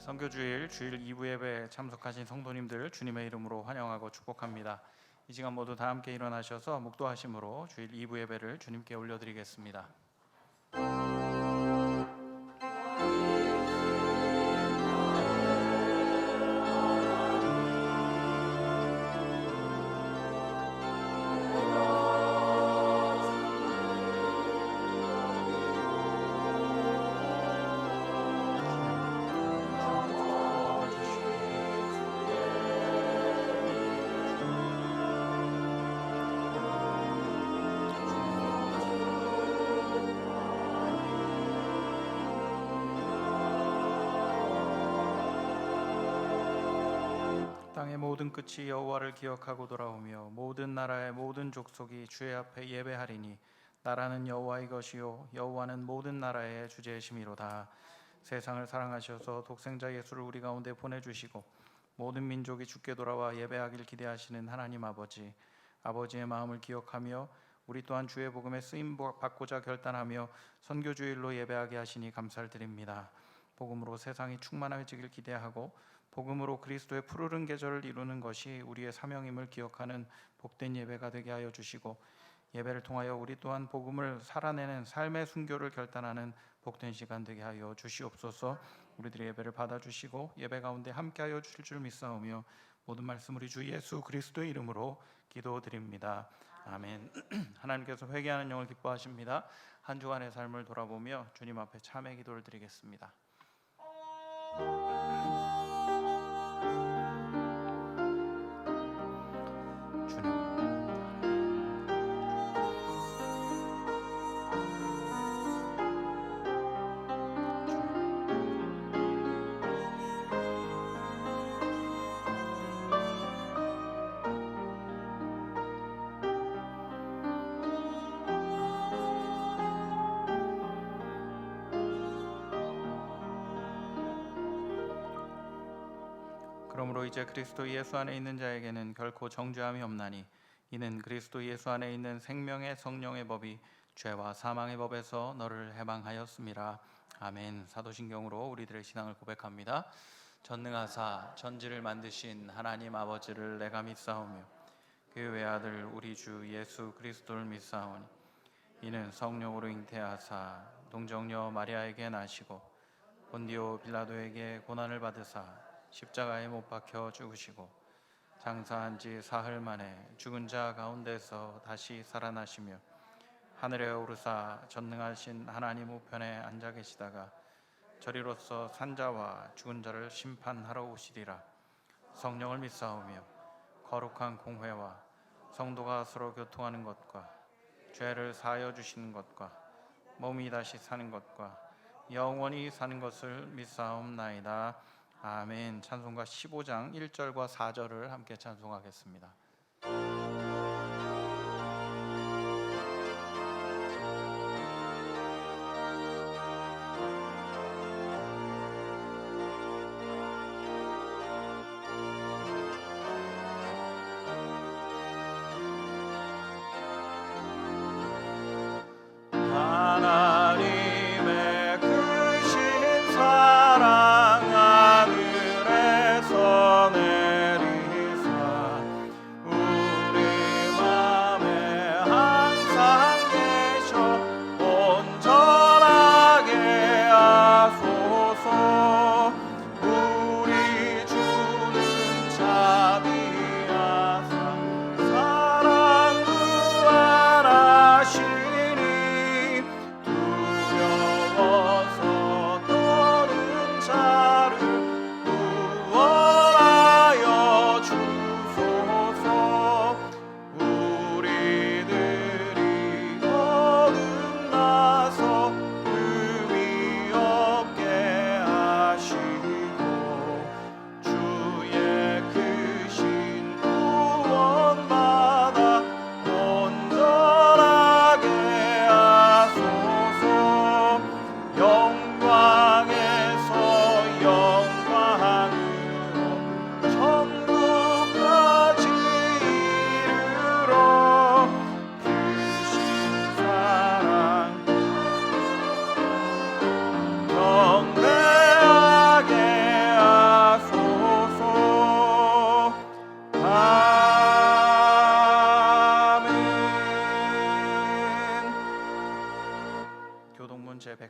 선교주일 주일 2부 예배에 참석하신 성도님들 주님의 이름으로 환영하고 축복합니다. 이 시간 모두 다 함께 일어나셔서 묵도하심으로 주일 2부 예배를 주님께 올려드리겠습니다. 땅의 모든 끝이 여호와를 기억하고 돌아오며 모든 나라의 모든 족속이 주의 앞에 예배하리니 나라는 여호와의 것이요 여호와는 모든 나라의 주제이심이로다. 세상을 사랑하셔서 독생자 예수를 우리 가운데 보내주시고 모든 민족이 주께 돌아와 예배하길 기대하시는 하나님 아버지, 아버지의 마음을 기억하며 우리 또한 주의 복음에 쓰임 받고자 결단하며 선교주일로 예배하게 하시니 감사를 드립니다. 복음으로 세상이 충만해지길 기대하고 복음으로 그리스도의 푸르른 계절을 이루는 것이 우리의 사명임을 기억하는 복된 예배가 되게 하여 주시고 예배를 통하여 우리 또한 복음을 살아내는 삶의 순교를 결단하는 복된 시간 되게 하여 주시옵소서. 우리들의 예배를 받아주시고 예배 가운데 함께하여 주실 줄 믿사오며 모든 말씀 우리 주 예수 그리스도의 이름으로 기도드립니다. 아멘. 하나님께서 회개하는 영을 기뻐하십니다. 한 주간의 삶을 돌아보며 주님 앞에 참회 기도를 드리겠습니다. 그러므로 이제 그리스도 예수 안에 있는 자에게는 결코 정죄함이 없나니 이는 그리스도 예수 안에 있는 생명의 성령의 법이 죄와 사망의 법에서 너를 해방하였음이라. 아멘. 사도신경으로 우리들의 신앙을 고백합니다. 전능하사 천지를 만드신 하나님 아버지를 내가 믿사오며 그 외아들 우리 주 예수 그리스도를 믿사오니 이는 성령으로 잉태하사 동정녀 마리아에게 나시고 본디오 빌라도에게 고난을 받으사 십자가에 못 박혀 죽으시고 장사한 지 사흘 만에 죽은 자 가운데서 다시 살아나시며 하늘에 오르사 전능하신 하나님 우편에 앉아 계시다가 저리로서 산자와 죽은 자를 심판하러 오시리라. 성령을 믿사오며 거룩한 공회와 성도가 서로 교통하는 것과 죄를 사하여 주시는 것과 몸이 다시 사는 것과 영원히 사는 것을 믿사옵나이다. 아멘. 찬송가 15장 1절과 4절을 함께 찬송하겠습니다. 하나님의 크신 사랑 하늘에서 내리사 우리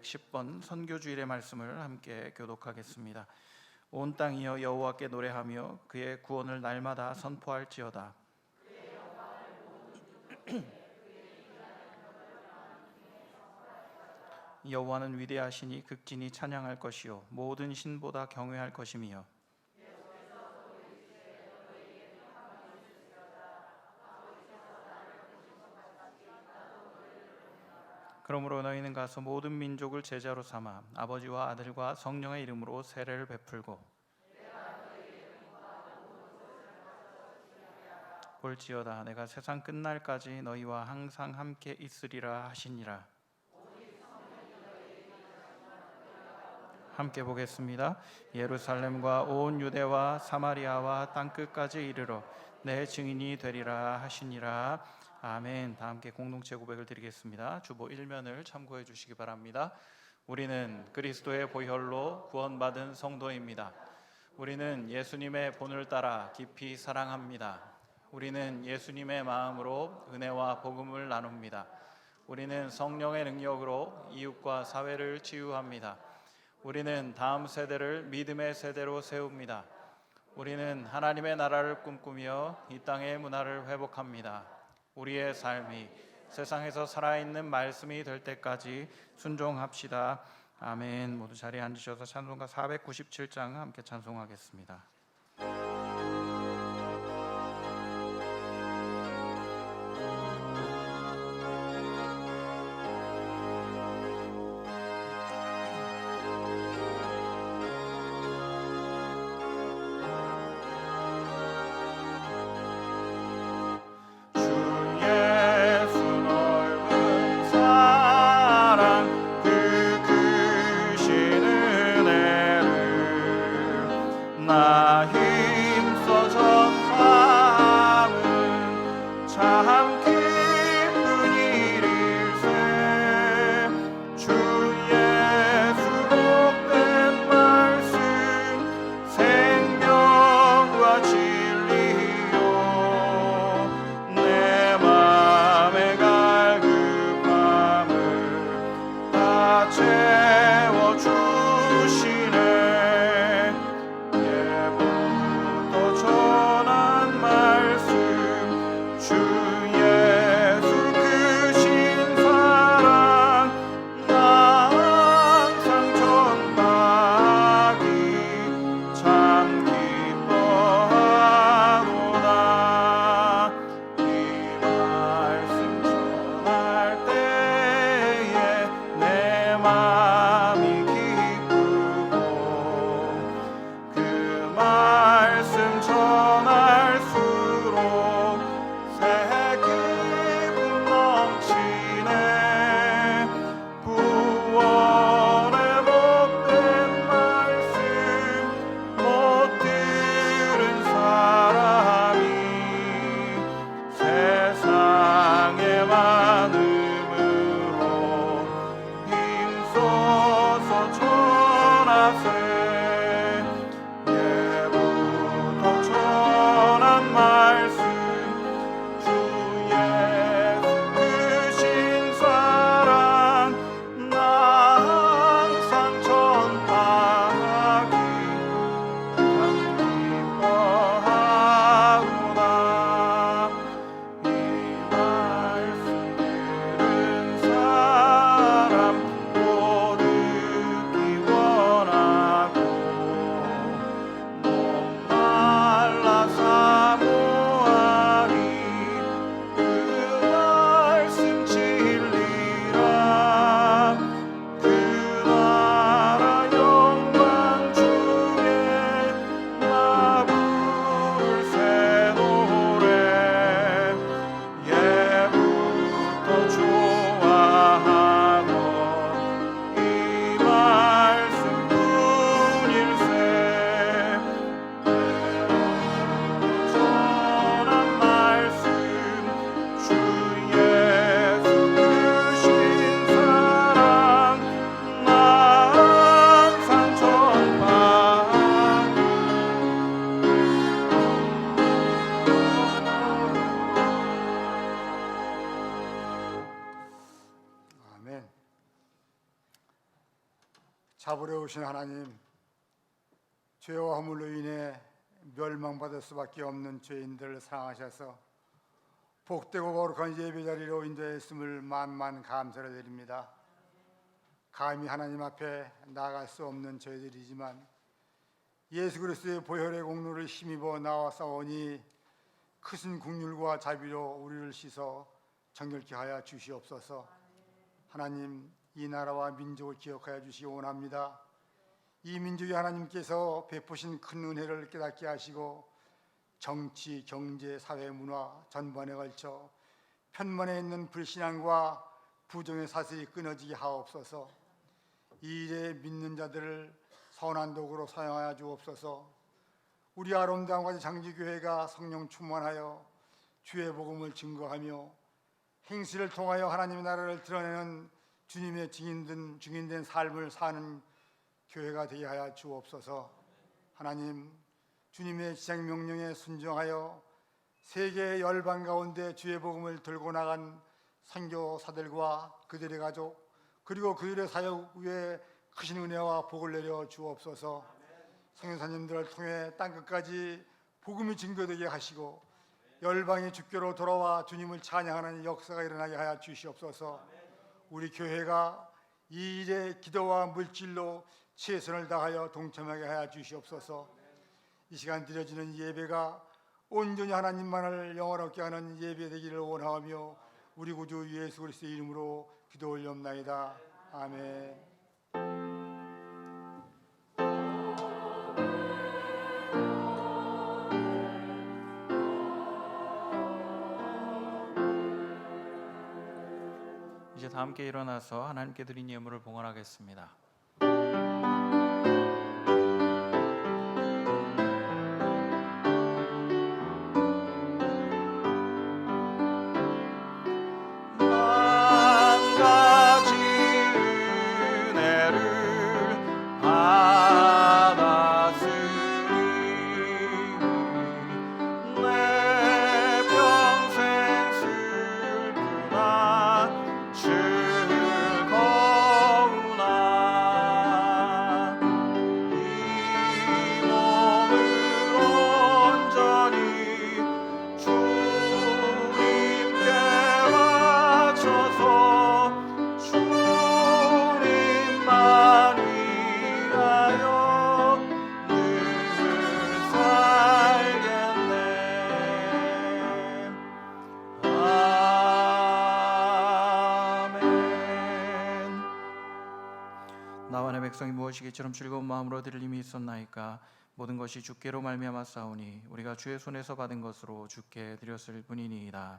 110번 선교주일의 말씀을 함께 교독하겠습니다. 온 땅이여 여호와께 노래하며 그의 구원을 날마다 선포할지어다. 여호와는 위대하시니 극진히 찬양할 것이요 모든 신보다 경외할 것이며 그러므로 너희는 가서 모든 민족을 제자로 삼아 아버지와 아들과 성령의 이름으로 세례를 베풀고 볼지어다 내가 세상 끝날까지 너희와 항상 함께 있으리라 하시니라. 함께 보겠습니다. 예루살렘과 온 유대와 사마리아와 땅끝까지 이르러 내 증인이 되리라 하시니라. 아멘. 다 함께 공동체 고백을 드리겠습니다. 주보 1면을 참고해 주시기 바랍니다. 우리는 그리스도의 보혈로 구원받은 성도입니다. 우리는 예수님의 본을 따라 깊이 사랑합니다. 우리는 예수님의 마음으로 은혜와 복음을 나눕니다. 우리는 성령의 능력으로 이웃과 사회를 치유합니다. 우리는 다음 세대를 믿음의 세대로 세웁니다. 우리는 하나님의 나라를 꿈꾸며 이 땅의 문화를 회복합니다. 우리의 삶이 세상에서 살아있는 말씀이 될 때까지 순종합시다. 아멘. 모두 자리에 앉으셔서 찬송가 497장 함께 찬송하겠습니다. 나 잡으려 오신 하나님, 죄와 허물로 인해 멸망받을 수밖에 없는 죄인들을 사랑하셔서 복되고 거룩한 예배 자리로 인도했음을 만만 감사를 드립니다. 감히 하나님 앞에 나아갈 수 없는 저희들이지만 예수 그리스도의 보혈의 공로를 힘입어 나와싸우니 크신 긍휼과 자비로 우리를 씻어 정결케 하여 주시옵소서. 하나님, 이 나라와 민족을 기억하여 주시기 원합니다. 이 민족이 하나님께서 베푸신 큰 은혜를 깨닫게 하시고 정치, 경제, 사회, 문화 전반에 걸쳐 편만에 있는 불신앙과 부정의 사슬이 끊어지게 하옵소서. 이 일에 믿는 자들을 선한 도구로 사용하여 주옵소서. 우리 아름다운 가지 장지교회가 성령 충만하여 주의 복음을 증거하며 행실을 통하여 하나님의 나라를 드러내는 주님의 증인된 삶을 사는 교회가 되게 하여 주옵소서. 하나님, 주님의 지상 명령에 순종하여 세계 열방 가운데 주의 복음을 들고 나간 선교사들과 그들의 가족 그리고 그들의 사역 위에 크신 은혜와 복을 내려 주옵소서. 선교사님들을 통해 땅끝까지 복음이 증거되게 하시고 열방이 주께로 돌아와 주님을 찬양하는 역사가 일어나게 하여 주시옵소서. 우리 교회가 이 일에 기도와 물질로 최선을 다하여 동참하게 하여 주시옵소서. 이 시간 드려지는 예배가 온전히 하나님만을 영원롭게 하는 예배 되기를 원하며 우리 구주 예수 그리스도의 이름으로 기도 올리옵나이다. 아멘. 이제 다 함께 일어나서 하나님께 드린 예물을 봉헌하겠습니다. 나와 내 백성이 무엇이기처럼 즐거운 마음으로 드릴 힘이 있었나이까. 모든 것이 주께로 말미암아 싸우니 우리가 주의 손에서 받은 것으로 주께 드렸을 뿐이니이다.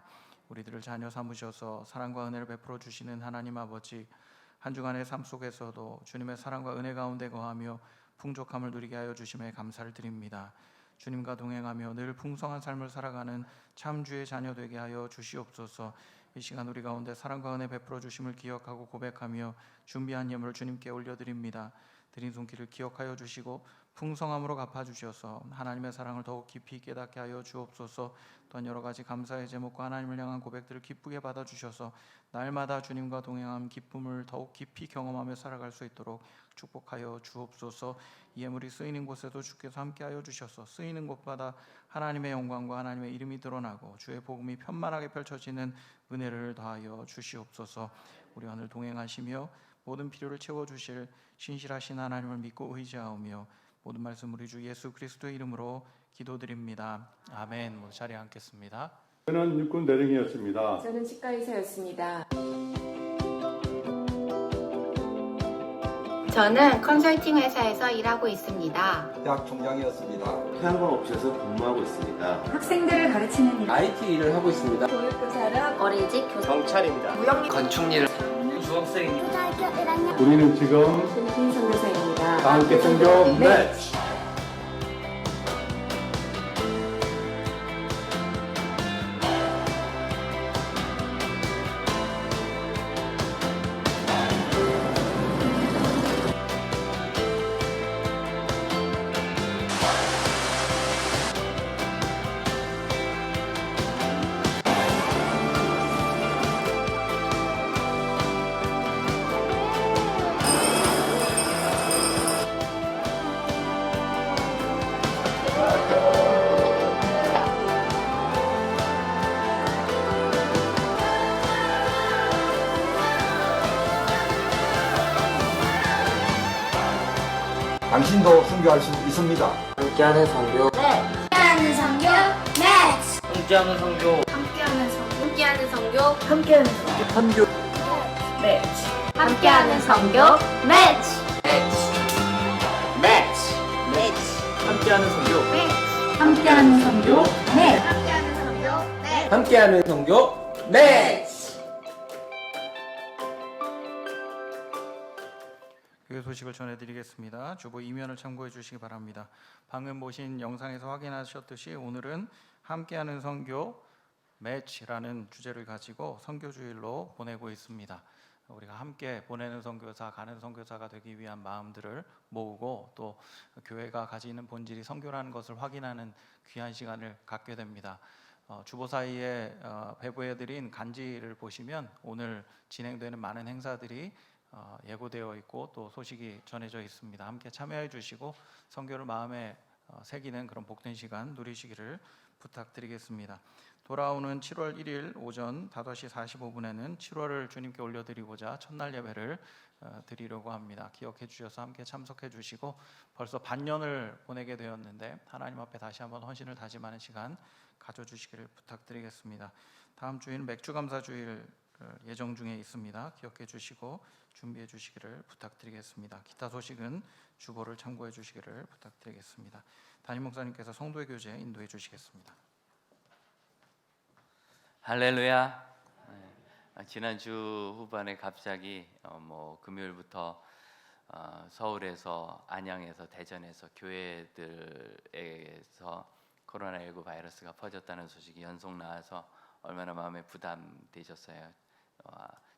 우리들을 자녀 삼으셔서 사랑과 은혜를 베풀어 주시는 하나님 아버지, 한 주간의 삶 속에서도 주님의 사랑과 은혜 가운데 거하며 풍족함을 누리게 하여 주심에 감사를 드립니다. 주님과 동행하며 늘 풍성한 삶을 살아가는 참 주의 자녀 되게 하여 주시옵소서. 이 시간 우리 가운데 사랑과 은혜 베풀어 주심을 기억하고 고백하며 준비한 예물을 주님께 올려드립니다. 드린 손길을 기억하여 주시고 풍성함으로 갚아주셔서 하나님의 사랑을 더욱 깊이 깨닫게 하여 주옵소서. 또한 여러 가지 감사의 제목과 하나님을 향한 고백들을 기쁘게 받아주셔서 날마다 주님과 동행함 기쁨을 더욱 깊이 경험하며 살아갈 수 있도록 축복하여 주옵소서. 예물이 쓰이는 곳에도 주께서 함께하여 주셔서 쓰이는 곳마다 하나님의 영광과 하나님의 이름이 드러나고 주의 복음이 편만하게 펼쳐지는 은혜를 더하여 주시옵소서. 우리와 늘 동행하시며 모든 필요를 채워주실 신실하신 하나님을 믿고 의지하오며 모든 말씀 우리 주 예수 그리스도의 이름으로 기도드립니다. 아멘. 모두 자리에 앉겠습니다. 저는 육군 대령이었습니다. 저는 치과의사였습니다. 저는 컨설팅 회사에서 일하고 있습니다. 대학 총장이었습니다. 태양광업체에서 근무하고 있습니다. 학생들을 가르치는 일, IT 일을 하고 있습니다. 교육교사랑 어린이집 교사, 경찰입니다. 무역일, 건축일, 수험생입니다. 우리는 지금 손진 선교사입니다. 다 함께 성경 네. 당신도 선교할 수 있습니다. 함께하는 선교. 함께하는 성교 매치 함께하는 선교. 함께하는 성교. 함께하는 성교 함께하는 성교. 선교. 매치. 함께하는 성교 매치. 매치. 함께하는 함께하는 선교. 성교 매치. 함께하는 성교 매치 함께하는 선교. 매치. 교회 소식을 전해드리겠습니다. 주보 이면을 참고해 주시기 바랍니다. 방금 보신 영상에서 확인하셨듯이 오늘은 함께하는 선교 매치라는 주제를 가지고 선교주일로 보내고 있습니다. 우리가 함께 보내는 선교사, 가는 선교사가 되기 위한 마음들을 모으고 또 교회가 가지는 본질이 선교라는 것을 확인하는 귀한 시간을 갖게 됩니다. 주보 사이에 배부해드린 간지를 보시면 오늘 진행되는 많은 행사들이 예고되어 있고 또 소식이 전해져 있습니다. 함께 참여해 주시고 선교를 마음에 새기는 그런 복된 시간 누리시기를 부탁드리겠습니다. 돌아오는 7월 1일 오전 5시 45분에는 7월을 주님께 올려드리고자 첫날 예배를 드리려고 합니다. 기억해 주셔서 함께 참석해 주시고 벌써 반년을 보내게 되었는데 하나님 앞에 다시 한번 헌신을 다짐하는 시간 가져주시기를 부탁드리겠습니다. 다음 주에는 맥주감사주일 예정 중에 있습니다. 기억해 주시고 준비해 주시기를 부탁드리겠습니다. 기타 소식은 주보를 참고해 주시기를 부탁드리겠습니다. 담임 목사님께서 성도의 교제 인도해 주시겠습니다. 할렐루야. 지난주 후반에 갑자기 금요일부터 서울에서, 안양에서, 대전에서 교회들에서 코로나19 바이러스가 퍼졌다는 소식이 연속 나와서 얼마나 마음에 부담되셨어요.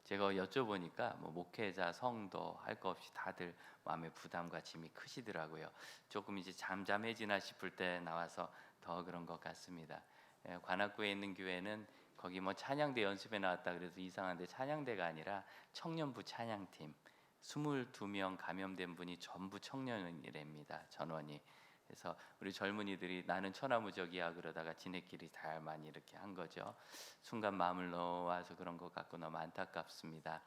제가 여쭤보니까 목회자, 성도 할 거 없이 다들 마음의 부담과 짐이 크시더라고요. 조금 이제 잠잠해지나 싶을 때 나와서 더 그런 것 같습니다. 관악구에 있는 교회는 거기 찬양대 연습에 나왔다 그래서 이상한데 찬양대가 아니라 청년부 찬양팀 22명 감염된 분이 전부 청년이랍니다. 전원이. 그래서 우리 젊은이들이 나는 천하무적이야 그러다가 지네끼리 다 많이 이렇게 한 거죠. 순간 마음을 놓아서 그런 것 같고 너무 안타깝습니다.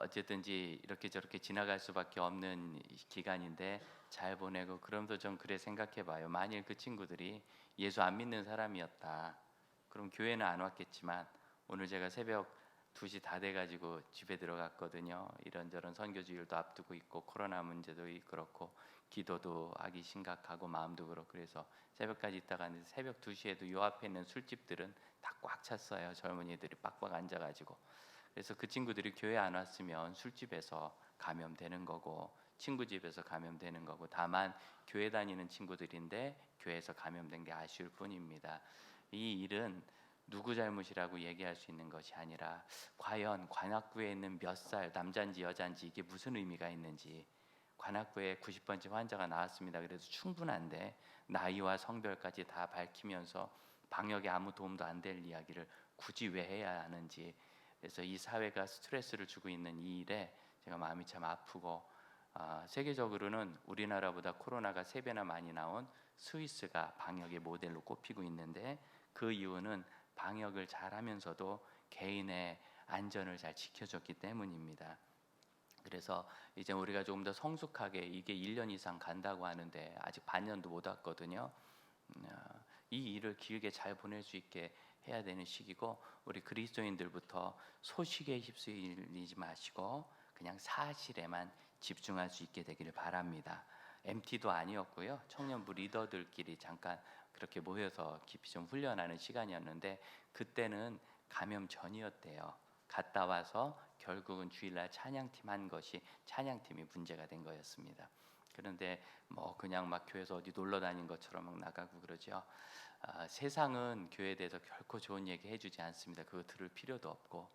어쨌든지 이렇게 저렇게 지나갈 수밖에 없는 기간인데 잘 보내고, 그럼도 좀 그래 생각해봐요. 만일 그 친구들이 예수 안 믿는 사람이었다, 그럼 교회는 안 왔겠지만 오늘 제가 새벽 2시 다 돼가지고 집에 들어갔거든요. 이런저런 선교주일도 앞두고 있고 코로나 문제도 그렇고 기도도 하기 심각하고 마음도 그렇고 그래서 새벽까지 있다가 갔는데 새벽 2시에도 요 앞에 있는 술집들은 다 꽉 찼어요. 젊은이들이 빡빡 앉아가지고. 그래서 그 친구들이 교회 안 왔으면 술집에서 감염되는 거고 친구 집에서 감염되는 거고, 다만 교회 다니는 친구들인데 교회에서 감염된 게 아쉬울 뿐입니다. 이 일은 누구 잘못이라고 얘기할 수 있는 것이 아니라 과연 관악구에 있는 몇 살, 남자인지 여자인지 이게 무슨 의미가 있는지. 관악구에 90번째 환자가 나왔습니다. 그래도 충분한데 나이와 성별까지 다 밝히면서 방역에 아무 도움도 안 될 이야기를 굳이 왜 해야 하는지. 그래서 이 사회가 스트레스를 주고 있는 이 일에 제가 마음이 참 아프고, 세계적으로는 우리나라보다 코로나가 3배나 많이 나온 스위스가 방역의 모델로 꼽히고 있는데 그 이유는 방역을 잘하면서도 개인의 안전을 잘 지켜줬기 때문입니다. 그래서 이제 우리가 조금 더 성숙하게, 이게 1년 이상 간다고 하는데 아직 반년도 못 왔거든요. 이 일을 길게 잘 보낼 수 있게 해야 되는 시기고, 우리 그리스도인들부터 소식에 휩쓸리지 마시고 그냥 사실에만 집중할 수 있게 되기를 바랍니다. MT도 아니었고요. 청년부 리더들끼리 잠깐 그렇게 모여서 깊이 좀 훈련하는 시간이었는데 그때는 감염 전이었대요. 갔다 와서 결국은 주일날 찬양팀 한 것이 찬양팀이 문제가 된 거였습니다. 그런데 그냥 막 교회에서 어디 놀러 다닌 것처럼 막 나가고 그러죠. 세상은 교회에 대해서 결코 좋은 얘기 해주지 않습니다. 그거 들을 필요도 없고,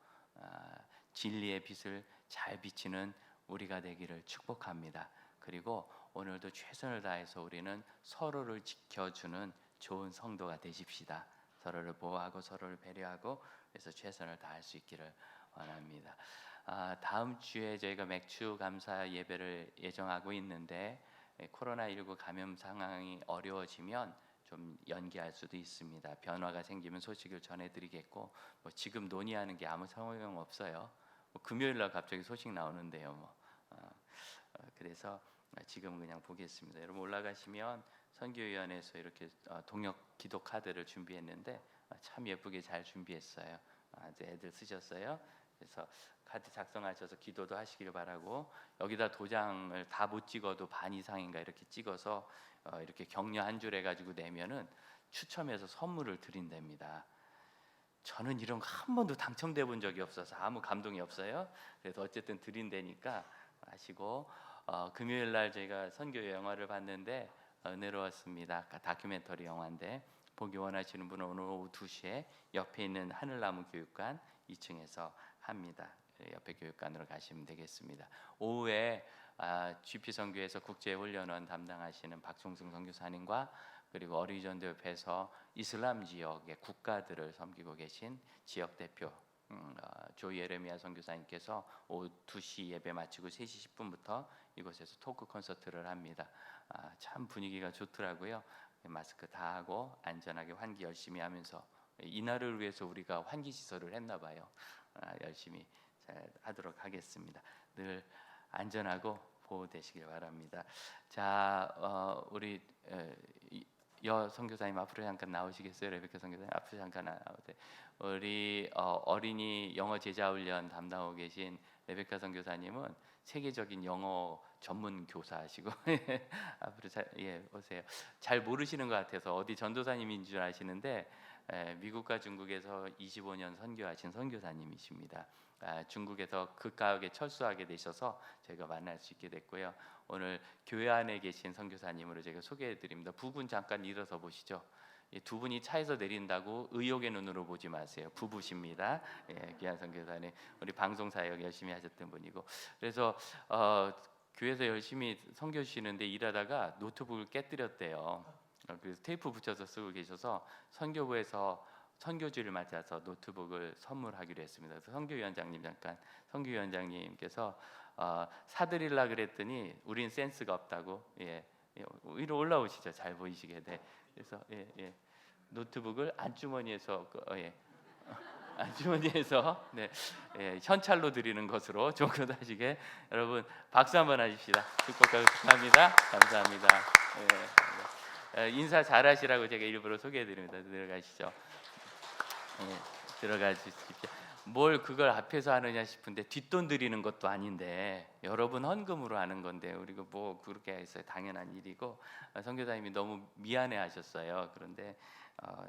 진리의 빛을 잘 비치는 우리가 되기를 축복합니다. 그리고 오늘도 최선을 다해서 우리는 서로를 지켜주는 좋은 성도가 되십시다. 서로를 보호하고 서로를 배려하고, 그래서 최선을 다할 수 있기를 원합니다. 다음 주에 저희가 맥주 감사 예배를 예정하고 있는데 코로나19 감염 상황이 어려워지면 좀 연기할 수도 있습니다. 변화가 생기면 소식을 전해드리겠고, 지금 논의하는 게 아무 소용 없어요. 금요일날 갑자기 소식 나오는데요. 그래서 지금 그냥 보겠습니다. 여러분 올라가시면 선교위원회에서 이렇게 동역 기도 카드를 준비했는데 참 예쁘게 잘 준비했어요. 이제 애들 쓰셨어요. 그래서 카드 작성하셔서 기도도 하시기를 바라고, 여기다 도장을 다 못 찍어도 반 이상인가 이렇게 찍어서 이렇게 격려 한 줄 해가지고 내면은 추첨해서 선물을 드린답니다. 저는 이런 거 한 번도 당첨돼 본 적이 없어서 아무 감동이 없어요. 그래서 어쨌든 드린다니까 아시고, 금요일 날 제가 선교 영화를 봤는데 은혜로웠습니다. 다큐멘터리 영화인데 보기 원하시는 분은 오늘 오후 2시에 옆에 있는 하늘나무 교육관 2층에서 합니다. 옆에 교육관으로 가시면 되겠습니다. 오후에 GP 선교에서 국제훈련원 담당하시는 박종승 선교사님과 그리고 어린이전도협회에서 이슬람 지역의 국가들을 섬기고 계신 지역 대표 조 예레미야 선교사님께서 오후 2시 예배 마치고 3시 10분부터 이곳에서 토크 콘서트를 합니다. 참 분위기가 좋더라고요. 마스크 다 하고 안전하게 환기 열심히 하면서 이날을 위해서 우리가 환기 시설을 했나 봐요. 열심히 잘 하도록 하겠습니다. 늘 안전하고 보호되시길 바랍니다. 자, 우리 여 선교사님 앞으로 잠깐 나오시겠어요? 레베카 선교사님 앞으로 잠깐 나오세요. 우리 어린이 영어 제자 훈련 담당하고 계신 레베카 선교사님은 세계적인 영어 전문 교사시고 앞으로 오세요. 잘 모르시는 것 같아서 어디 전도사님인 줄 아시는데 미국과 중국에서 25년 선교하신 선교사님이십니다. 중국에서 극가하게 철수하게 되셔서 제가 만날 수 있게 됐고요. 오늘 교회 안에 계신 선교사님으로 제가 소개해드립니다. 부분 잠깐 일어서 보시죠. 두 분이 차에서 내린다고 의욕의 눈으로 보지 마세요. 부부십니다. 귀한 선교사님, 우리 방송 사역 열심히 하셨던 분이고, 그래서 교회에서 열심히 선교 주시는데 일하다가 노트북을 깨뜨렸대요. 그래서 테이프 붙여서 쓰고 계셔서 선교부에서 선교지를 맞아서 노트북을 선물하기로 했습니다. 그래서 선교위원장님께서 사드리려 그랬더니 우린 센스가 없다고, 위로 올라오시죠. 잘 보이시게. 네. 그래서 노트북을 안주머니에서 현찰로 드리는 것으로 조금하시게. 여러분 박수 한번 하십시다. 축복합니다. 감사합니다. 인사 잘하시라고 제가 일부러 소개해드립니다. 들어가시죠. 들어가 주십시오. 뭘 그걸 앞에서 하느냐 싶은데 뒷돈 드리는 것도 아닌데 여러분 헌금으로 하는 건데 우리가 뭐 그렇게 해서 당연한 일이고, 선교사님이 너무 미안해하셨어요. 그런데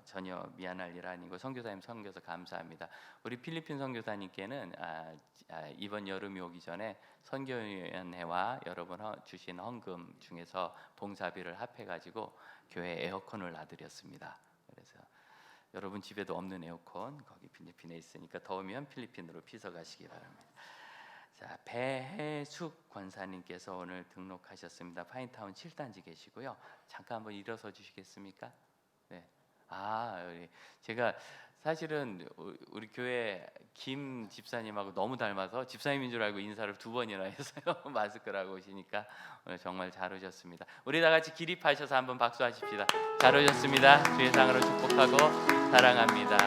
전혀 미안할 일 아니고 선교사님 섬겨서 감사합니다. 우리 필리핀 선교사님께는 이번 여름이 오기 전에 선교위원회와 여러분 주신 헌금 중에서 봉사비를 합해가지고 교회 에어컨을 놔드렸습니다. 그래서 여러분 집에도 없는 에어컨 거기 필리핀에 있으니까 더우면 필리핀으로 피서 가시기 바랍니다. 자, 배혜숙 권사님께서 오늘 등록하셨습니다. 파인타운 7단지 계시고요. 잠깐 한번 일어서 주시겠습니까? 네. 제가 사실은 우리 교회 김 집사님하고 너무 닮아서 집사님인 줄 알고 인사를 2번이나 했어요. 마스크를 하고 오시니까 오늘 정말 잘 오셨습니다. 우리 다 같이 기립하셔서 한번 박수하십시다. 잘 오셨습니다. 주의 상으로 축복하고 사랑합니다.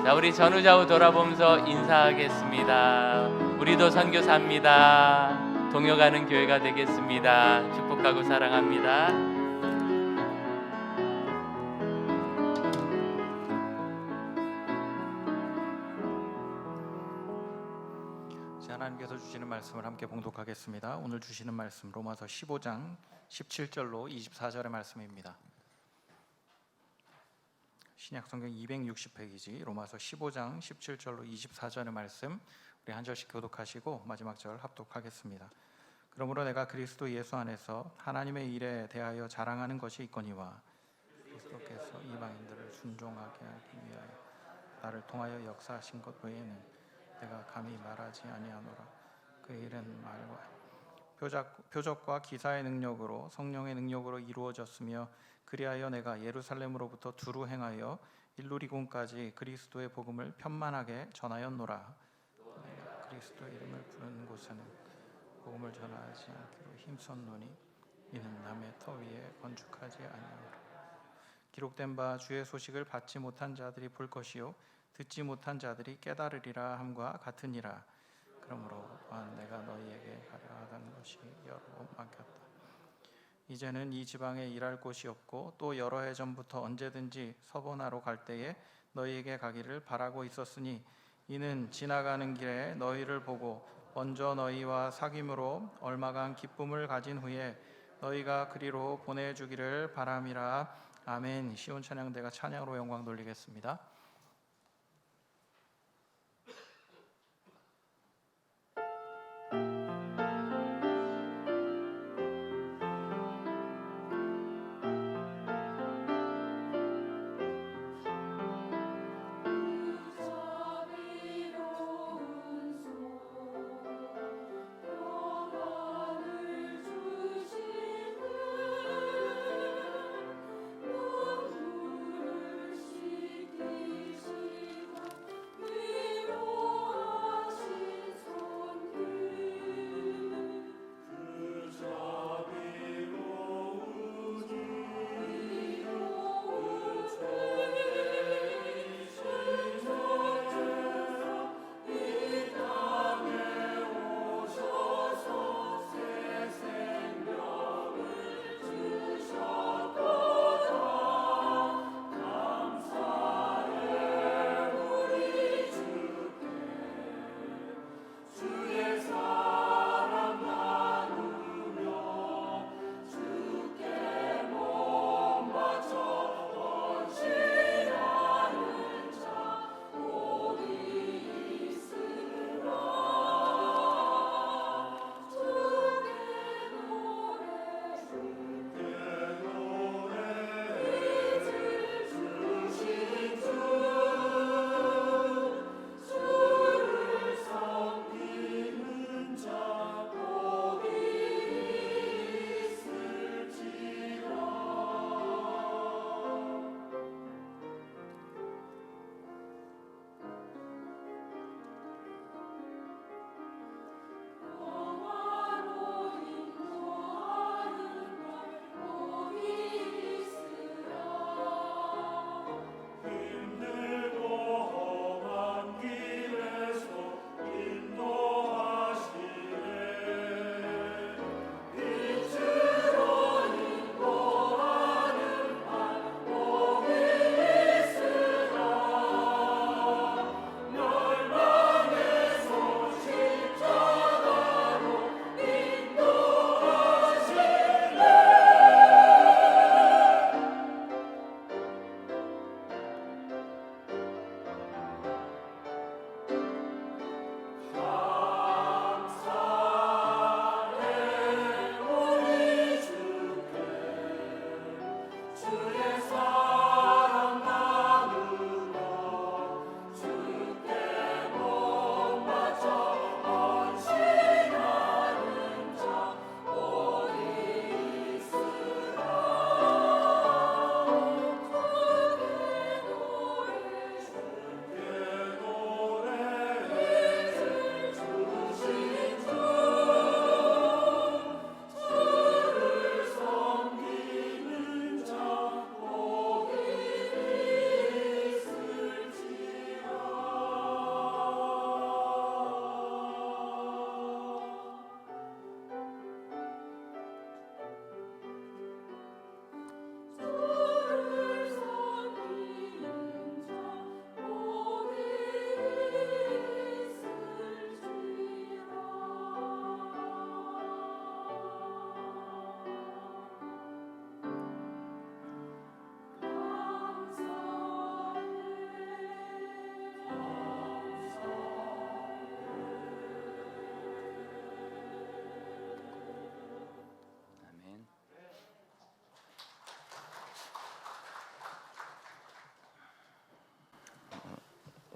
자, 우리 전후좌우 돌아보면서 인사하겠습니다. 우리도 선교사입니다. 동역하는 교회가 되겠습니다. 축복하고 사랑합니다. 하나님께서 주시는 말씀을 함께 봉독하겠습니다. 오늘 주시는 말씀 로마서 15장 17절로 24절의 말씀입니다. 신약성경 260페이지 로마서 15장 17절로 24절의 말씀 우리 한 절씩 교독하시고 마지막 절 합독하겠습니다. 그러므로 내가 그리스도 예수 안에서 하나님의 일에 대하여 자랑하는 것이 있거니와 그리스도께서 이방인들을 순종하게 하기 위하여 나를 통하여 역사하신 것 외에는 내가 감히 말하지 아니하노라. 그 일은 말과 표적과 기사의 능력으로 성령의 능력으로 이루어졌으며 그리하여 내가 예루살렘으로부터 두루 행하여 일루리곤까지 그리스도의 복음을 편만하게 전하였노라. 내가 그리스도 이름을 부르는 곳에는 복음을 전하지 않기로 힘썼노니 이는 남의 터 위에 건축하지 아니하노라. 기록된 바 주의 소식을 받지 못한 자들이 볼 것이요 듣지 못한 자들이 깨달으리라 함과 같으니라. 그러므로 또한 내가 너희에게 가려 하던 것이 여러 번 막혔다. 이제는 이 지방에 일할 곳이 없고 또 여러 해 전부터 언제든지 서본하러 갈 때에 너희에게 가기를 바라고 있었으니 이는 지나가는 길에 너희를 보고 먼저 너희와 사귐으로 얼마간 기쁨을 가진 후에 너희가 그리로 보내주기를 바람이라. 아멘. 시온 찬양대가 찬양으로 영광 돌리겠습니다.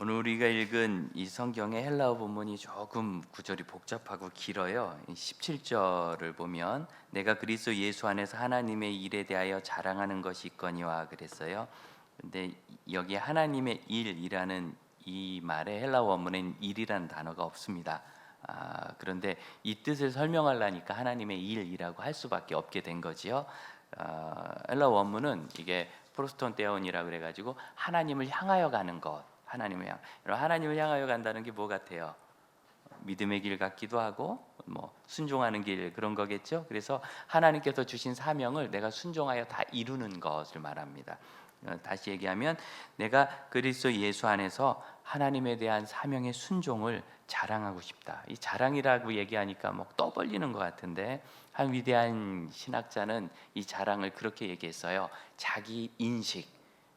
오늘 우리가 읽은 이 성경의 헬라어 본문이 조금 구절이 복잡하고 길어요. 17절을 보면 내가 그리스도 예수 안에서 하나님의 일에 대하여 자랑하는 것이 있거니와 그랬어요. 근데 여기 하나님의 일이라는 이 말에 헬라어 원문엔 일이라는 단어가 없습니다. 그런데 이 뜻을 설명하려니까 하나님의 일이라고 할 수밖에 없게 된 거지요. 헬라어 원문은 이게 프로스톤테온이라 그래가지고 하나님을 향하여 가는 것. 하나님을 향하여 간다는 게 뭐 같아요? 믿음의 길 같기도 하고 뭐 순종하는 길 그런 거겠죠. 그래서 하나님께서 주신 사명을 내가 순종하여 다 이루는 것을 말합니다. 다시 얘기하면 내가 그리스도 예수 안에서 하나님에 대한 사명의 순종을 자랑하고 싶다. 이 자랑이라고 얘기하니까 뭐 떠벌리는 것 같은데 한 위대한 신학자는 이 자랑을 그렇게 얘기했어요. 자기 인식.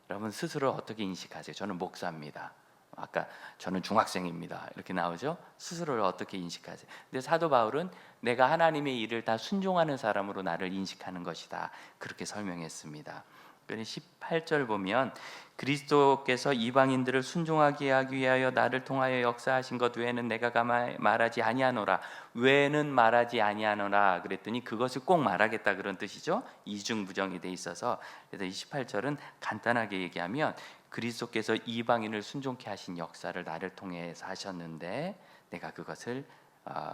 여러분 스스로 어떻게 인식하세요? 저는 목사입니다. 아까 저는 중학생입니다. 이렇게 나오죠. 스스로를 어떻게 인식하세요? 근데 사도 바울은 내가 하나님의 일을 다 순종하는 사람으로 나를 인식하는 것이다. 그렇게 설명했습니다. 18절 보면 그리스도께서 이방인들을 순종하게 하기 위하여 나를 통하여 역사하신 것 외에는 내가 말하지 아니하노라. 외에는 말하지 아니하노라 그랬더니 그것을 꼭 말하겠다 그런 뜻이죠. 이중부정이 돼 있어서. 그래서 28절은 간단하게 얘기하면 그리스도께서 이방인을 순종케 하신 역사를 나를 통해서 하셨는데 내가 그것을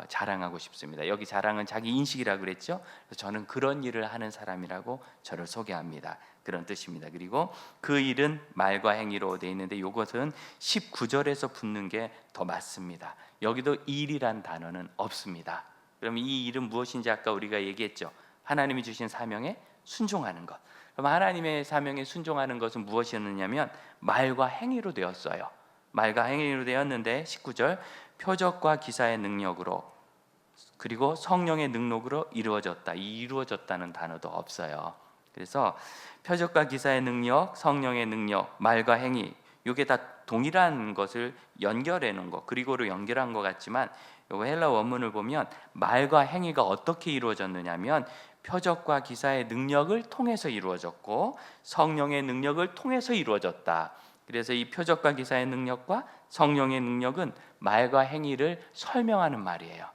자랑하고 싶습니다. 여기 자랑은 자기 인식이라고 그랬죠. 그래서 저는 그런 일을 하는 사람이라고 저를 소개합니다. 그런 뜻입니다. 그리고 그 일은 말과 행위로 되어 있는데 이것은 19절에서 붙는 게 더 맞습니다. 여기도 일이란 단어는 없습니다. 그럼 이 일은 무엇인지 아까 우리가 얘기했죠. 하나님이 주신 사명에 순종하는 것. 그럼 하나님의 사명에 순종하는 것은 무엇이었느냐면 말과 행위로 되었어요. 말과 행위로 되었는데 19절 표적과 기사의 능력으로 그리고 성령의 능력으로 이루어졌다. 이 이루어졌다는 단어도 없어요. 그래서 표적과 기사의 능력, 성령의 능력, 말과 행위 이게 다 동일한 것을 연결해 놓은 거 그리고로 연결한 것 같지만 이거 헬라 원문을 보면 말과 행위가 어떻게 이루어졌느냐면 표적과 기사의 능력을 통해서 이루어졌고 성령의 능력을 통해서 이루어졌다. 그래서 이 표적과 기사의 능력과 성령의 능력은 말과 행위를 설명하는 말이에요.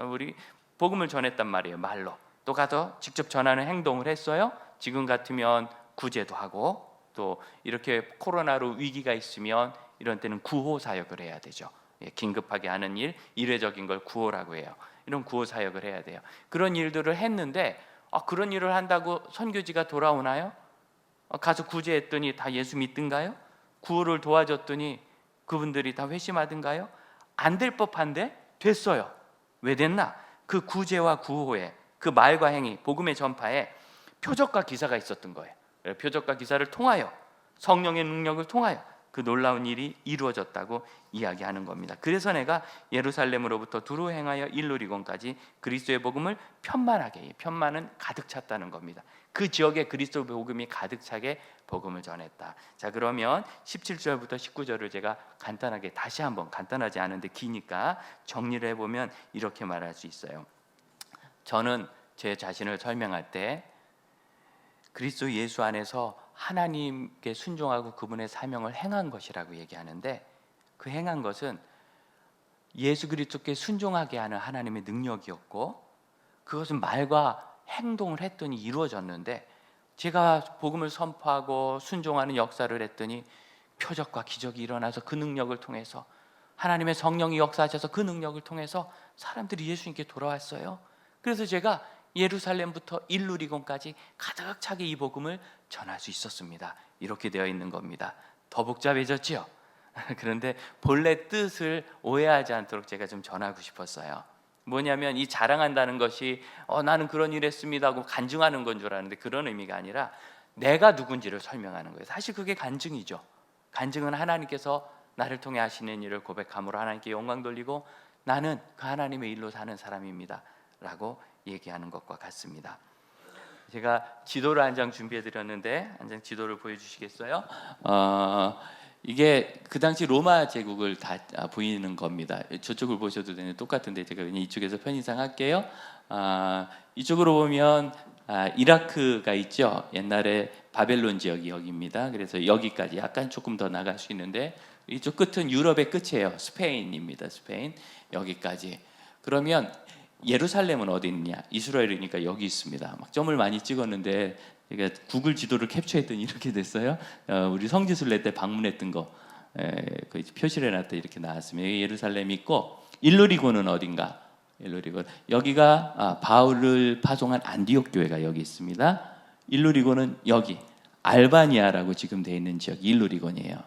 우리 복음을 전했단 말이에요. 말로. 또 가서 직접 전하는 행동을 했어요. 지금 같으면 구제도 하고 또 이렇게 코로나로 위기가 있으면 이런 때는 구호 사역을 해야 되죠. 긴급하게 하는 일, 일회적인 걸 구호라고 해요. 이런 구호 사역을 해야 돼요. 그런 일들을 했는데 그런 일을 한다고 선교지가 돌아오나요? 가서 구제했더니 다 예수 믿든가요? 구호를 도와줬더니 그분들이 다 회심하든가요? 안 될 법한데 됐어요. 왜 됐나? 그 구제와 구호에 그 말과 행위, 복음의 전파에 표적과 기사가 있었던 거예요. 표적과 기사를 통하여 성령의 능력을 통하여 그 놀라운 일이 이루어졌다고 이야기하는 겁니다. 그래서 내가 예루살렘으로부터 두루 행하여 일루리곤까지 그리스도의 복음을 편만하게, 편만은 가득 찼다는 겁니다. 그 지역에 그리스도 복음이 가득 차게 복음을 전했다. 자, 그러면 17절부터 19절을 제가 간단하게 다시 한번, 간단하지 않은데 기니까 정리를 해보면 이렇게 말할 수 있어요. 저는 제 자신을 설명할 때 그리스도 예수 안에서 하나님께 순종하고 그분의 사명을 행한 것이라고 얘기하는데 그 행한 것은 예수 그리스도께 순종하게 하는 하나님의 능력이었고 그것은 말과 행동을 했더니 이루어졌는데 제가 복음을 선포하고 순종하는 역사를 했더니 표적과 기적이 일어나서 그 능력을 통해서 하나님의 성령이 역사하셔서 그 능력을 통해서 사람들이 예수님께 돌아왔어요. 그래서 제가 예루살렘부터 일루리곤까지 가득 차게 이 복음을 전할 수 있었습니다. 이렇게 되어 있는 겁니다. 더 복잡해졌죠? 그런데 본래 뜻을 오해하지 않도록 제가 좀 전하고 싶었어요. 뭐냐면 이 자랑한다는 것이 나는 그런 일 했습니다 하고 간증하는 건 줄 알았는데 그런 의미가 아니라 내가 누군지를 설명하는 거예요. 사실 그게 간증이죠. 간증은 하나님께서 나를 통해 하시는 일을 고백함으로 하나님께 영광 돌리고 나는 그 하나님의 일로 사는 사람입니다 라고 얘기하는 것과 같습니다. 제가 지도를 한 장 준비해 드렸는데 한 장 지도를 보여주시겠어요? 이게 그 당시 로마 제국을 다 보이는 겁니다. 저쪽을 보셔도 되는데 똑같은데 제가 그냥 이쪽에서 편의상 할게요. 이쪽으로 보면 이라크가 있죠. 옛날에 바벨론 지역이 여기입니다. 그래서 여기까지 약간 조금 더 나갈 수 있는데 이쪽 끝은 유럽의 끝이에요. 스페인입니다. 스페인 여기까지. 그러면 예루살렘은 어디 있냐? 이스라엘이니까 여기 있습니다. 막 점을 많이 찍었는데 제가 구글 지도를 캡처했더니 이렇게 됐어요. 우리 성지순례 때 방문했던 거 그 표시를 해놨더니 이렇게 나왔습니다. 여기 예루살렘이 있고 일루리곤은 어딘가? 일루리곤 여기가 바울을 파송한 안디옥 교회가 여기 있습니다. 일루리곤은 여기 알바니아라고 지금 돼 있는 지역 일루리곤이에요.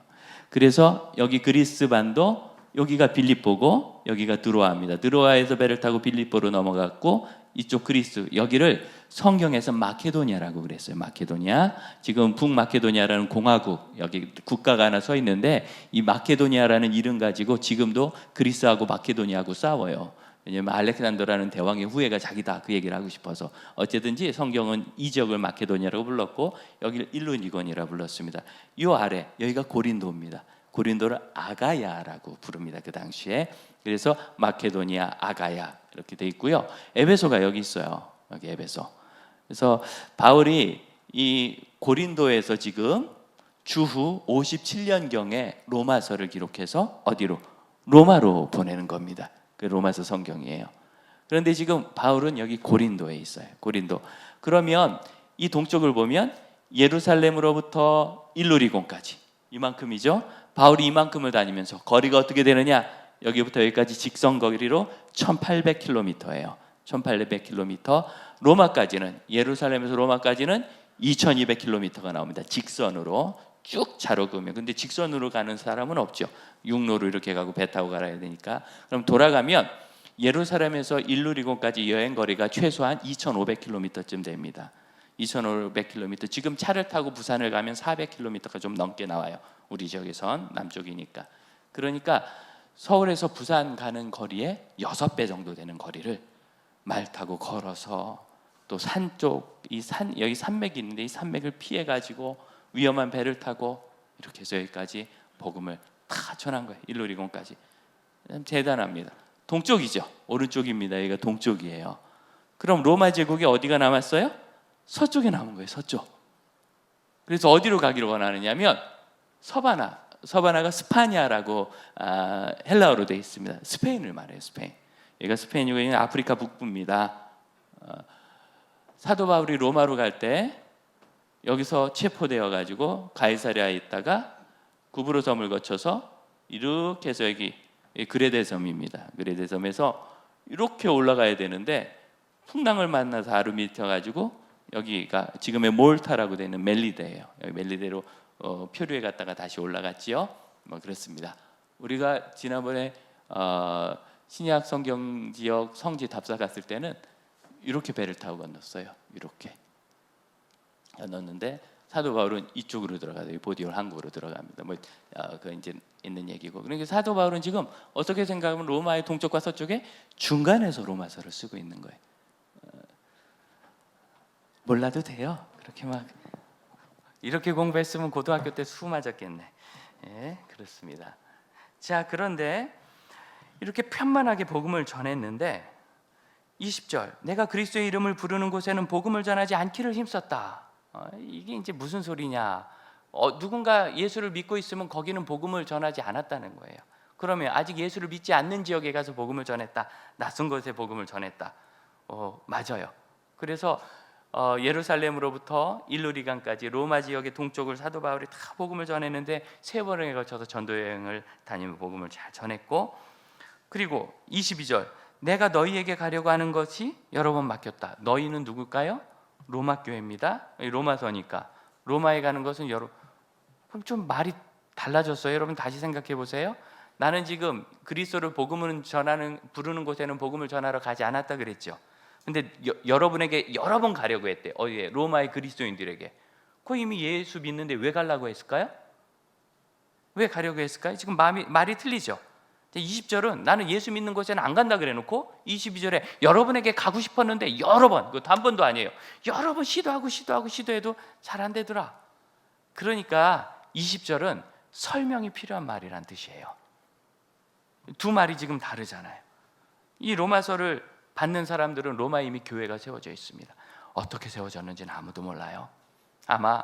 그래서 여기 그리스 반도 여기가 빌립보고 여기가 드로아입니다. 드로아에서 배를 타고 빌립보로 넘어갔고 이쪽 그리스, 여기를 성경에서 마케도니아라고 그랬어요. 마케도니아. 지금 북마케도니아라는 공화국, 여기 국가가 하나 서 있는데 이 마케도니아라는 이름 가지고 지금도 그리스하고 마케도니아하고 싸워요. 왜냐하면 알렉산더라는 대왕의 후예가 자기다, 그 얘기를 하고 싶어서. 어쨌든지 성경은 이 지역을 마케도니아라고 불렀고 여기를 일루니곤이라 불렀습니다. 이 아래 여기가 고린도입니다. 고린도를 아가야라고 부릅니다. 그 당시에. 그래서 마케도니아, 아가야 이렇게 돼 있고요. 에베소가 여기 있어요. 여기 에베소. 그래서 바울이 이 고린도에서 지금 주후 57년경에 로마서를 기록해서 어디로? 로마로 보내는 겁니다. 그 로마서 성경이에요. 그런데 지금 바울은 여기 고린도에 있어요. 고린도. 그러면 이 동쪽을 보면 예루살렘으로부터 일루리곤까지 이만큼이죠. 바울이 이만큼을 다니면서 거리가 어떻게 되느냐? 여기부터 여기까지 직선 거리로 1800km예요. 1800km. 로마까지는, 예루살렘에서 로마까지는 2200km가 나옵니다. 직선으로 쭉 차로 그으면. 근데 직선으로 가는 사람은 없죠. 육로로 이렇게 가고 배 타고 가야 되니까. 그럼 돌아가면 예루살렘에서 일루리곤까지 여행 거리가 최소한 2500km쯤 됩니다. 2500km. 지금 차를 타고 부산을 가면 400km가 좀 넘게 나와요. 우리 지역에선 남쪽이니까. 그러니까 서울에서 부산 가는 거리에 6배 정도 되는 거리를 말 타고 걸어서 또 산 쪽, 여기 산맥이 있는데 이 산맥을 피해 가지고 위험한 배를 타고 이렇게 해서 여기까지 복음을 다 전한 거예요. 일루리곤까지. 대단합니다. 동쪽이죠. 오른쪽입니다. 여기가 동쪽이에요. 그럼 로마 제국이 어디가 남았어요? 서쪽에 남은 거예요. 서쪽. 그래서 어디로 가기를 원하느냐면 서바나가 스파냐라고 헬라어로 되어 있습니다. 스페인을 말해요. 스페인. 얘가 스페인이고 얘는 아프리카 북부입니다. 사도 바울이 로마로 갈 때 여기서 체포되어 가지고 가이사랴에 있다가 구브로 섬을 거쳐서 이렇게 해서 여기 그레데 섬입니다. 그레데 섬에서 이렇게 올라가야 되는데 풍랑을 만나서 아르미쳐 가지고 여기가 지금의 몰타라고 되는 멜리데예요. 여기 멜리데로 표류해 갔다가 다시 올라갔지요. 뭐 그렇습니다. 우리가 지난번에 신약 성경 지역 성지 답사 갔을 때는 이렇게 배를 타고 건넜어요. 이렇게 건넜는데 사도 바울은 이쪽으로 들어가요. 보디올 항구로 들어갑니다. 그 이제 있는 얘기고. 그러니까 사도 바울은 지금 어떻게 생각하면 로마의 동쪽과 서쪽에 중간에서 로마서를 쓰고 있는 거예요. 몰라도 돼요. 그렇게 막 이렇게 공부했으면 고등학교 때 수 맞았겠네. 예, 그렇습니다. 자, 그런데 이렇게 편만하게 복음을 전했는데 20절, 내가 그리스도의 이름을 부르는 곳에는 복음을 전하지 않기를 힘썼다. 이게 이제 무슨 소리냐? 누군가 예수를 믿고 있으면 거기는 복음을 전하지 않았다는 거예요. 그러면 아직 예수를 믿지 않는 지역에 가서 복음을 전했다. 낯선 곳에 복음을 전했다. 맞아요. 그래서 예루살렘으로부터 일루리간까지 로마 지역의 동쪽을 사도 바울이 다 복음을 전했는데 3번에 걸쳐서 전도 여행을 다니며 복음을 잘 전했고, 그리고 22절, 내가 너희에게 가려고 하는 것이 여러 번 맡겼다. 너희는 누굴까요? 로마 교회입니다. 로마서니까 로마에 가는 것은 그럼 좀 말이 달라졌어요. 여러분 다시 생각해 보세요. 나는 지금 그리스도를 복음을 부르는 곳에는 복음을 전하러 가지 않았다 그랬죠. 근데 여러분에게 여러 번 가려고 했대. 어디에? 로마의 그리스도인들에게. 그 이미 예수 믿는데 왜 가려고 했을까요? 왜 가려고 했을까요? 지금 말이 틀리죠. 20절은 나는 예수 믿는 곳에는 안 간다 그래놓고 22절에 여러분에게 가고 싶었는데 여러 번, 그것도 한 번도 아니에요. 여러 번 시도해도 잘 안 되더라. 그러니까 20절은 설명이 필요한 말이란 뜻이에요. 두 말이 지금 다르잖아요. 이 로마서를 받는 사람들은 로마에 이미 교회가 세워져 있습니다. 어떻게 세워졌는지는 아무도 몰라요. 아마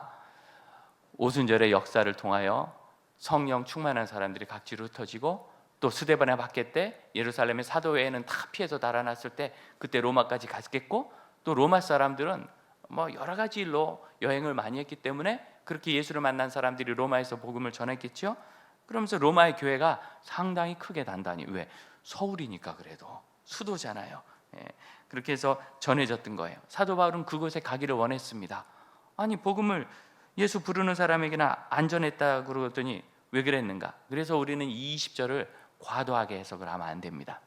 오순절의 역사를 통하여 성령 충만한 사람들이 각지로 흩어지고 또 스데반의 박해 때 예루살렘의 사도회에는 다 피해서 달아났을 때 그때 로마까지 갔겠고, 또 로마 사람들은 뭐 여러 가지 일로 여행을 많이 했기 때문에 그렇게 예수를 만난 사람들이 로마에서 복음을 전했겠죠. 그러면서 로마의 교회가 상당히 크게 단단히, 왜? 서울이니까 그래도 수도잖아요. 그렇게 해서 전해졌던 거예요. 사도 바울은 그곳에 가기를 원했습니다. 아니 복음을 예수 부르는 사람에게나 안 전했다 그러더니 왜 그랬는가? 그래서 우리는 이 20절을 과도하게 해석을 하면 안 됩니다.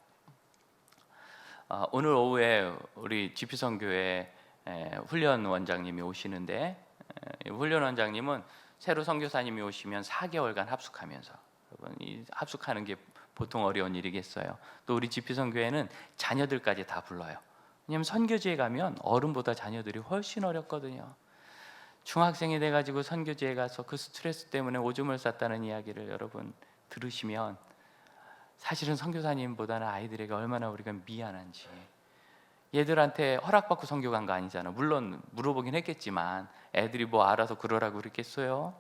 오늘 오후에 우리 지피선교회 훈련 원장님이 오시는데, 훈련 원장님은 새로 선교사님이 오시면 4개월간 합숙하면서, 여러분 이 합숙하는 게 보통 어려운 일이겠어요. 또 우리 지피선교회는 자녀들까지 다 불러요. 왜냐하면 선교지에 가면 어른보다 자녀들이 훨씬 어렵거든요. 중학생이 돼가지고 선교지에 가서 그 스트레스 때문에 오줌을 쌌다는 이야기를 여러분 들으시면 사실은 선교사님보다는 아이들에게 얼마나 우리가 미안한지. 얘들한테 허락받고 선교 간 거 아니잖아. 물론 물어보긴 했겠지만 애들이 뭐 알아서 그러라고 그랬겠어요?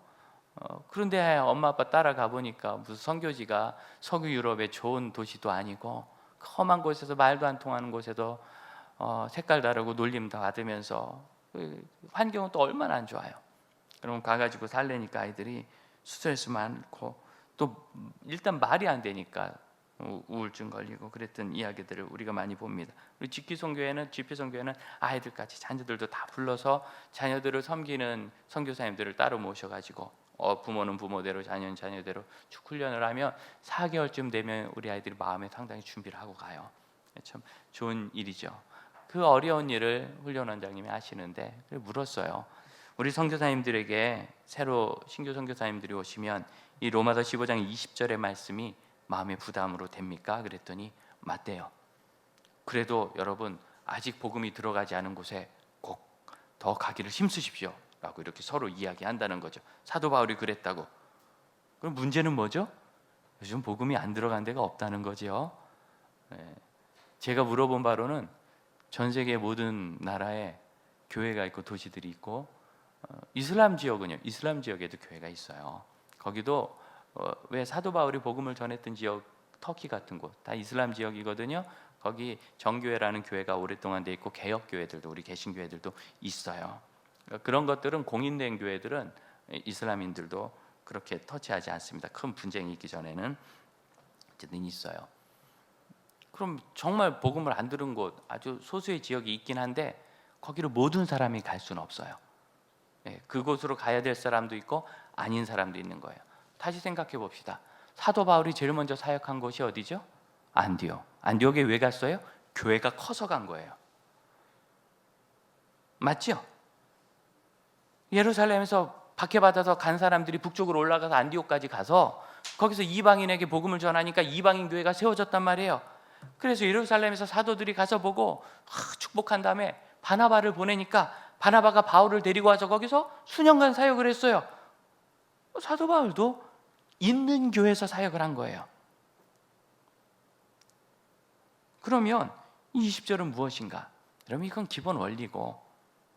그런데 엄마 아빠 따라가 보니까 무슨 선교지가 서구 유럽의 좋은 도시도 아니고 험한 곳에서 말도 안 통하는 곳에도 색깔 다르고 놀림 다 받으면서 환경은 또 얼마나 안 좋아요. 그럼 가가지고 살래니까 아이들이 스트레스 많고 또 일단 말이 안 되니까 우울증 걸리고 그랬던 이야기들을 우리가 많이 봅니다. 우리 지피선교회는 아이들까지 자녀들도 다 불러서 자녀들을 섬기는 선교사님들을 따로 모셔가지고 부모는 부모대로 자녀는 자녀대로 쭉 훈련을 하면 4개월쯤 되면 우리 아이들이 마음에 상당히 준비를 하고 가요. 참 좋은 일이죠. 그 어려운 일을 훈련 원장님이 하시는데 물었어요. 우리 선교사님들에게 새로 신규 선교사님들이 오시면 이 로마서 15장 20절의 말씀이 마음의 부담으로 됩니까? 그랬더니 맞대요. 그래도 여러분 아직 복음이 들어가지 않은 곳에 꼭 더 가기를 힘쓰십시오 라고 이렇게 서로 이야기한다는 거죠. 사도 바울이 그랬다고. 그럼 문제는 뭐죠? 요즘 복음이 안 들어간 데가 없다는 거죠. 제가 물어본 바로는 전 세계 모든 나라에 교회가 있고 도시들이 있고 이슬람 지역은요, 이슬람 지역에도 교회가 있어요. 거기도 왜 사도 바울이 복음을 전했던 지역 터키 같은 곳 다 이슬람 지역이거든요. 거기 정교회라는 교회가 오랫동안 돼 있고 개혁 교회들도 우리 개신교회들도 있어요. 그런 것들은 공인된 교회들은 이슬람인들도 그렇게 터치하지 않습니다. 큰 분쟁이 있기 전에는 어쨌든 있어요. 그럼 정말 복음을 안 들은 곳 아주 소수의 지역이 있긴 한데 거기로 모든 사람이 갈 수는 없어요. 그곳으로 가야 될 사람도 있고 아닌 사람도 있는 거예요. 다시 생각해 봅시다. 사도 바울이 제일 먼저 사역한 곳이 어디죠? 안디옥. 안디옥에 왜 갔어요? 교회가 커서 간 거예요. 맞죠? 예루살렘에서 박해받아서 간 사람들이 북쪽으로 올라가서 안디옥까지 가서 거기서 이방인에게 복음을 전하니까 이방인 교회가 세워졌단 말이에요. 그래서 예루살렘에서 사도들이 가서 보고 축복한 다음에 바나바를 보내니까 바나바가 바울을 데리고 와서 거기서 수년간 사역을 했어요. 사도 바울도 있는 교회에서 사역을 한 거예요. 그러면 이 20절은 무엇인가? 그러면 이건 기본 원리고,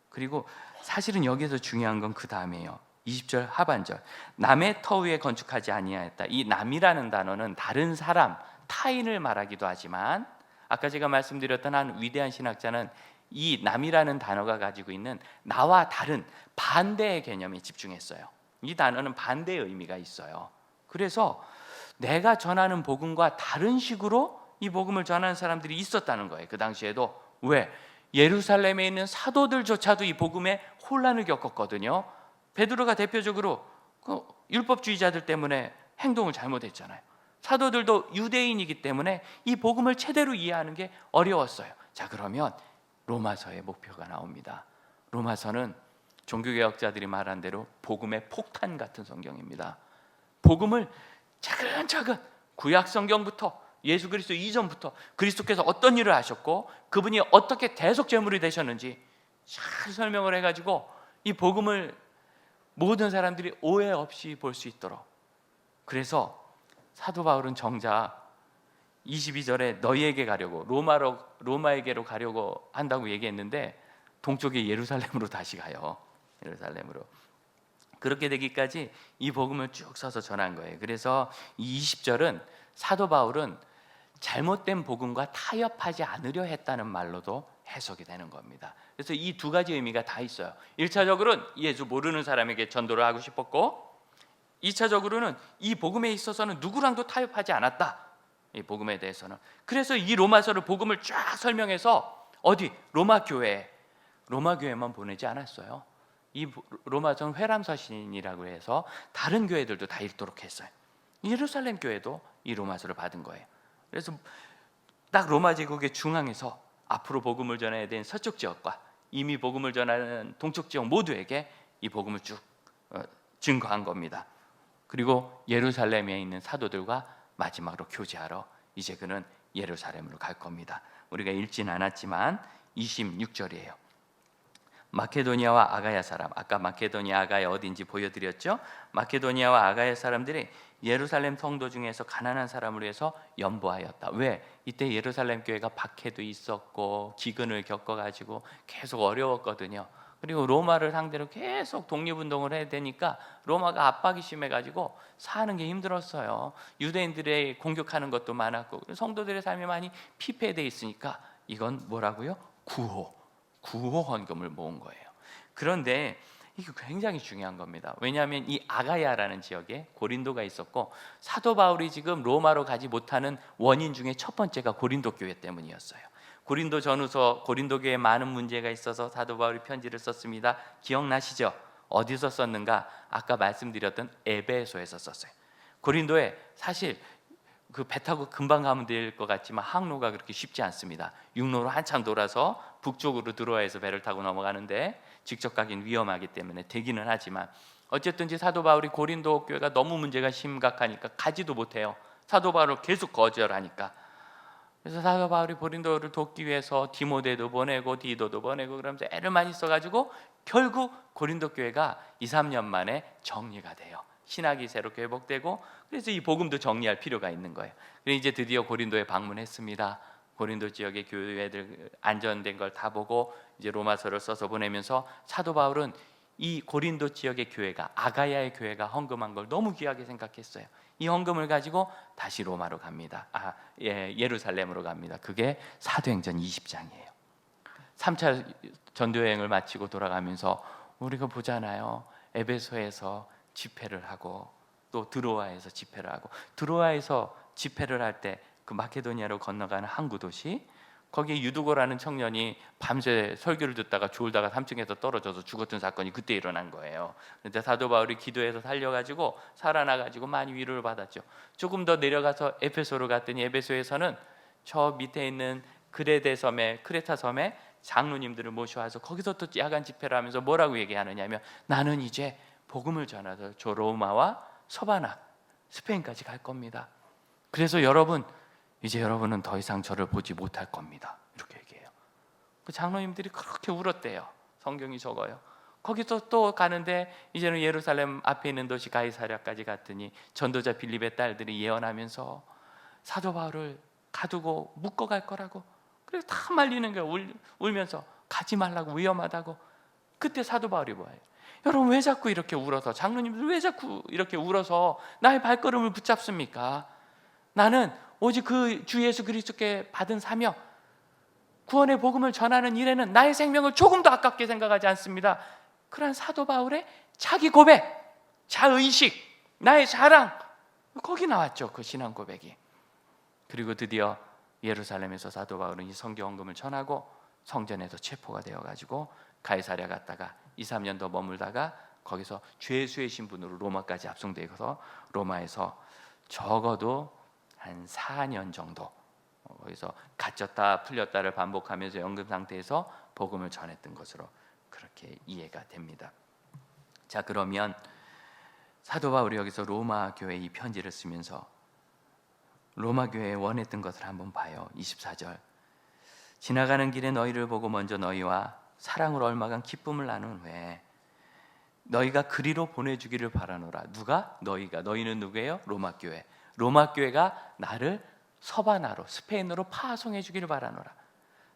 그리고 사실은 여기서 중요한 건 그 다음이에요. 20절 하반절, 남의 터 위에 건축하지 아니하였다. 이 남이라는 단어는 다른 사람, 타인을 말하기도 하지만 아까 제가 말씀드렸던 한 위대한 신학자는 이 남이라는 단어가 가지고 있는 나와 다른 반대의 개념에 집중했어요. 이 단어는 반대의 의미가 있어요. 그래서 내가 전하는 복음과 다른 식으로 이 복음을 전하는 사람들이 있었다는 거예요. 그 당시에도. 왜? 예루살렘에 있는 사도들조차도 이 복음에 혼란을 겪었거든요. 베드로가 대표적으로 그 율법주의자들 때문에 행동을 잘못했잖아요. 사도들도 유대인이기 때문에 이 복음을 제대로 이해하는 게 어려웠어요. 자, 그러면 로마서의 목표가 나옵니다. 로마서는 종교개혁자들이 말한 대로 복음의 폭탄 같은 성경입니다. 복음을 차근차근 구약 성경부터 예수 그리스도 이전부터 그리스도께서 어떤 일을 하셨고 그분이 어떻게 대속 제물이 되셨는지 잘 설명을 해가지고 이 복음을 모든 사람들이 오해 없이 볼 수 있도록. 그래서 사도 바울은 정작 22절에 너희에게 가려고 로마에게로 가려고 한다고 얘기했는데 동쪽의 예루살렘으로 다시 가요. 예루살렘으로. 그렇게 되기까지 이 복음을 쭉 써서 전한 거예요. 그래서 이 20절은 사도 바울은 잘못된 복음과 타협하지 않으려 했다는 말로도 해석이 되는 겁니다. 그래서 이 두 가지 의미가 다 있어요. 1차적으로는 예수 모르는 사람에게 전도를 하고 싶었고 2차적으로는 이 복음에 있어서는 누구랑도 타협하지 않았다. 이 복음에 대해서는. 그래서 이 로마서를 복음을 쫙 설명해서 어디? 로마 교회만 보내지 않았어요. 이 로마서는 회람서신이라고 해서 다른 교회들도 다 읽도록 했어요. 예루살렘 교회도 이 로마서를 받은 거예요. 그래서 딱 로마 제국의 중앙에서 앞으로 복음을 전해야 되는 서쪽 지역과 이미 복음을 전하는 동쪽 지역 모두에게 이 복음을 쭉 증거한 겁니다. 그리고 예루살렘에 있는 사도들과 마지막으로 교제하러 이제 그는 예루살렘으로 갈 겁니다. 우리가 읽지는 않았지만 26절이에요. 마케도니아와 아가야 사람, 아까 마케도니아 아가야 어딘지 보여드렸죠? 마케도니아와 아가야 사람들이 예루살렘 성도 중에서 가난한 사람을 위해서 연보하였다. 왜? 이때 예루살렘 교회가 박해도 있었고 기근을 겪어가지고 계속 어려웠거든요. 그리고 로마를 상대로 계속 독립운동을 해야 되니까 로마가 압박이 심해가지고 사는 게 힘들었어요. 유대인들의 공격하는 것도 많았고 성도들의 삶이 많이 피폐되어 있으니까 이건 뭐라고요? 구호 헌금을 모은 거예요. 그런데 이게 굉장히 중요한 겁니다. 왜냐하면 이 아가야라는 지역에 고린도가 있었고 사도 바울이 지금 로마로 가지 못하는 원인 중에 첫 번째가 고린도 교회 때문이었어요. 고린도 전후서 고린도 교회에 많은 문제가 있어서 사도 바울이 편지를 썼습니다. 기억나시죠? 어디서 썼는가? 아까 말씀드렸던 에베소에서 썼어요. 고린도에 사실 그 배 타고 금방 가면 될 것 같지만 항로가 그렇게 쉽지 않습니다. 육로로 한참 돌아서 북쪽으로 들어와서 배를 타고 넘어가는데 직접 가긴 위험하기 때문에 되기는 하지만 어쨌든지 사도 바울이 고린도 교회가 너무 문제가 심각하니까 가지도 못해요. 사도 바울을 계속 거절하니까. 그래서 사도 바울이 고린도를 돕기 위해서 디모데도 보내고 디도도 보내고 그러면서 애를 많이 써가지고 결국 고린도 교회가 2, 3년 만에 정리가 돼요. 신학이 새롭게 회복되고 그래서 이 복음도 정리할 필요가 있는 거예요. 그래서 이제 드디어 고린도에 방문했습니다. 고린도 지역의 교회들 안전된 걸 다 보고 이제 로마서를 써서 보내면서 사도 바울은 이 고린도 지역의 교회가 아가야의 교회가 헌금한 걸 너무 귀하게 생각했어요. 이 헌금을 가지고 다시 로마로 갑니다. 예루살렘으로 갑니다. 그게 사도행전 20장이에요. 3차 전도여행을 마치고 돌아가면서 우리가 보잖아요. 에베소에서 집회를 하고 또 드로아에서 집회를 하고 드로아에서 집회를 할 때 그 마케도니아로 건너가는 항구 도시 거기에 유두고라는 청년이 밤새 설교를 듣다가 졸다가 3층에서 떨어져서 죽었던 사건이 그때 일어난 거예요. 그런데 사도 바울이 기도해서 살려가지고 살아나가지고 많이 위로를 받았죠. 조금 더 내려가서 에페소로 갔더니 에베소에서는 저 밑에 있는 크레타 섬에 장로님들을 모셔와서 거기서 또 야간 집회를 하면서 뭐라고 얘기하느냐면 나는 이제 복음을 전하서 저 로마와 서바나 스페인까지 갈 겁니다. 그래서 여러분 이제 여러분은 더 이상 저를 보지 못할 겁니다. 이렇게 얘기해요. 그 장로님들이 그렇게 울었대요. 성경이 적어요. 거기서 또 가는데 이제는 예루살렘 앞에 있는 도시 가이사랴까지 갔더니 전도자 빌립의 딸들이 예언하면서 사도 바울을 가두고 묶어갈 거라고 그래서 다 말리는 거예요. 울면서 가지 말라고 위험하다고. 그때 사도 바울이 뭐예요? 여러분 왜 자꾸 이렇게 울어서 장로님들 왜 자꾸 이렇게 울어서 나의 발걸음을 붙잡습니까? 나는 오직 그 주 예수 그리스도께 받은 사명 구원의 복음을 전하는 일에는 나의 생명을 조금도 아깝게 생각하지 않습니다. 그러한 사도 바울의 자기 고백, 자의식, 나의 자랑 거기 나왔죠. 그 신앙 고백이. 그리고 드디어 예루살렘에서 사도 바울은 이 선교 헌금을 전하고 성전에서 체포가 되어가지고 가이사랴 갔다가 2, 3년 더 머물다가 거기서 죄수의 신분으로 로마까지 압송되어서 로마에서 적어도 한 4년 정도 거기서 갇혔다 풀렸다를 반복하면서 연금 상태에서 복음을 전했던 것으로 그렇게 이해가 됩니다. 자, 그러면 사도 바울이 여기서 로마 교회에 이 편지를 쓰면서 로마 교회에 원했던 것을 한번 봐요. 24절 지나가는 길에 너희를 보고 먼저 너희와 사랑으로 얼마간 기쁨을 나눈 후에 너희가 그리로 보내주기를 바라노라. 누가? 너희가. 너희는 누구예요? 로마 교회. 로마 교회가 나를 서바나로 스페인으로 파송해 주기를 바라노라.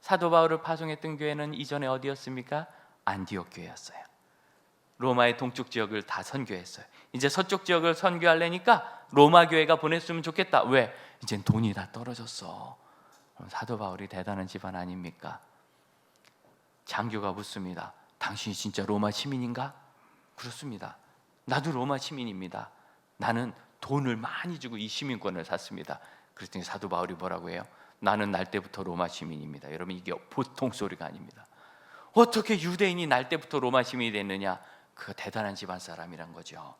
사도 바울을 파송했던 교회는 이전에 어디였습니까? 안디옥 교회였어요. 로마의 동쪽 지역을 다 선교했어요. 이제 서쪽 지역을 선교하려니까 로마 교회가 보냈으면 좋겠다. 왜? 이젠 돈이 다 떨어졌어. 그럼 사도 바울이 대단한 집안 아닙니까? 장교가 묻습니다. 당신이 진짜 로마 시민인가? 그렇습니다. 나도 로마 시민입니다. 나는 돈을 많이 주고 이 시민권을 샀습니다. 그랬더니 사도 바울이 뭐라고 해요? 나는 날 때부터 로마 시민입니다. 여러분 이게 보통 소리가 아닙니다. 어떻게 유대인이 날 때부터 로마 시민이 됐느냐? 그거 대단한 집안 사람이란 거죠.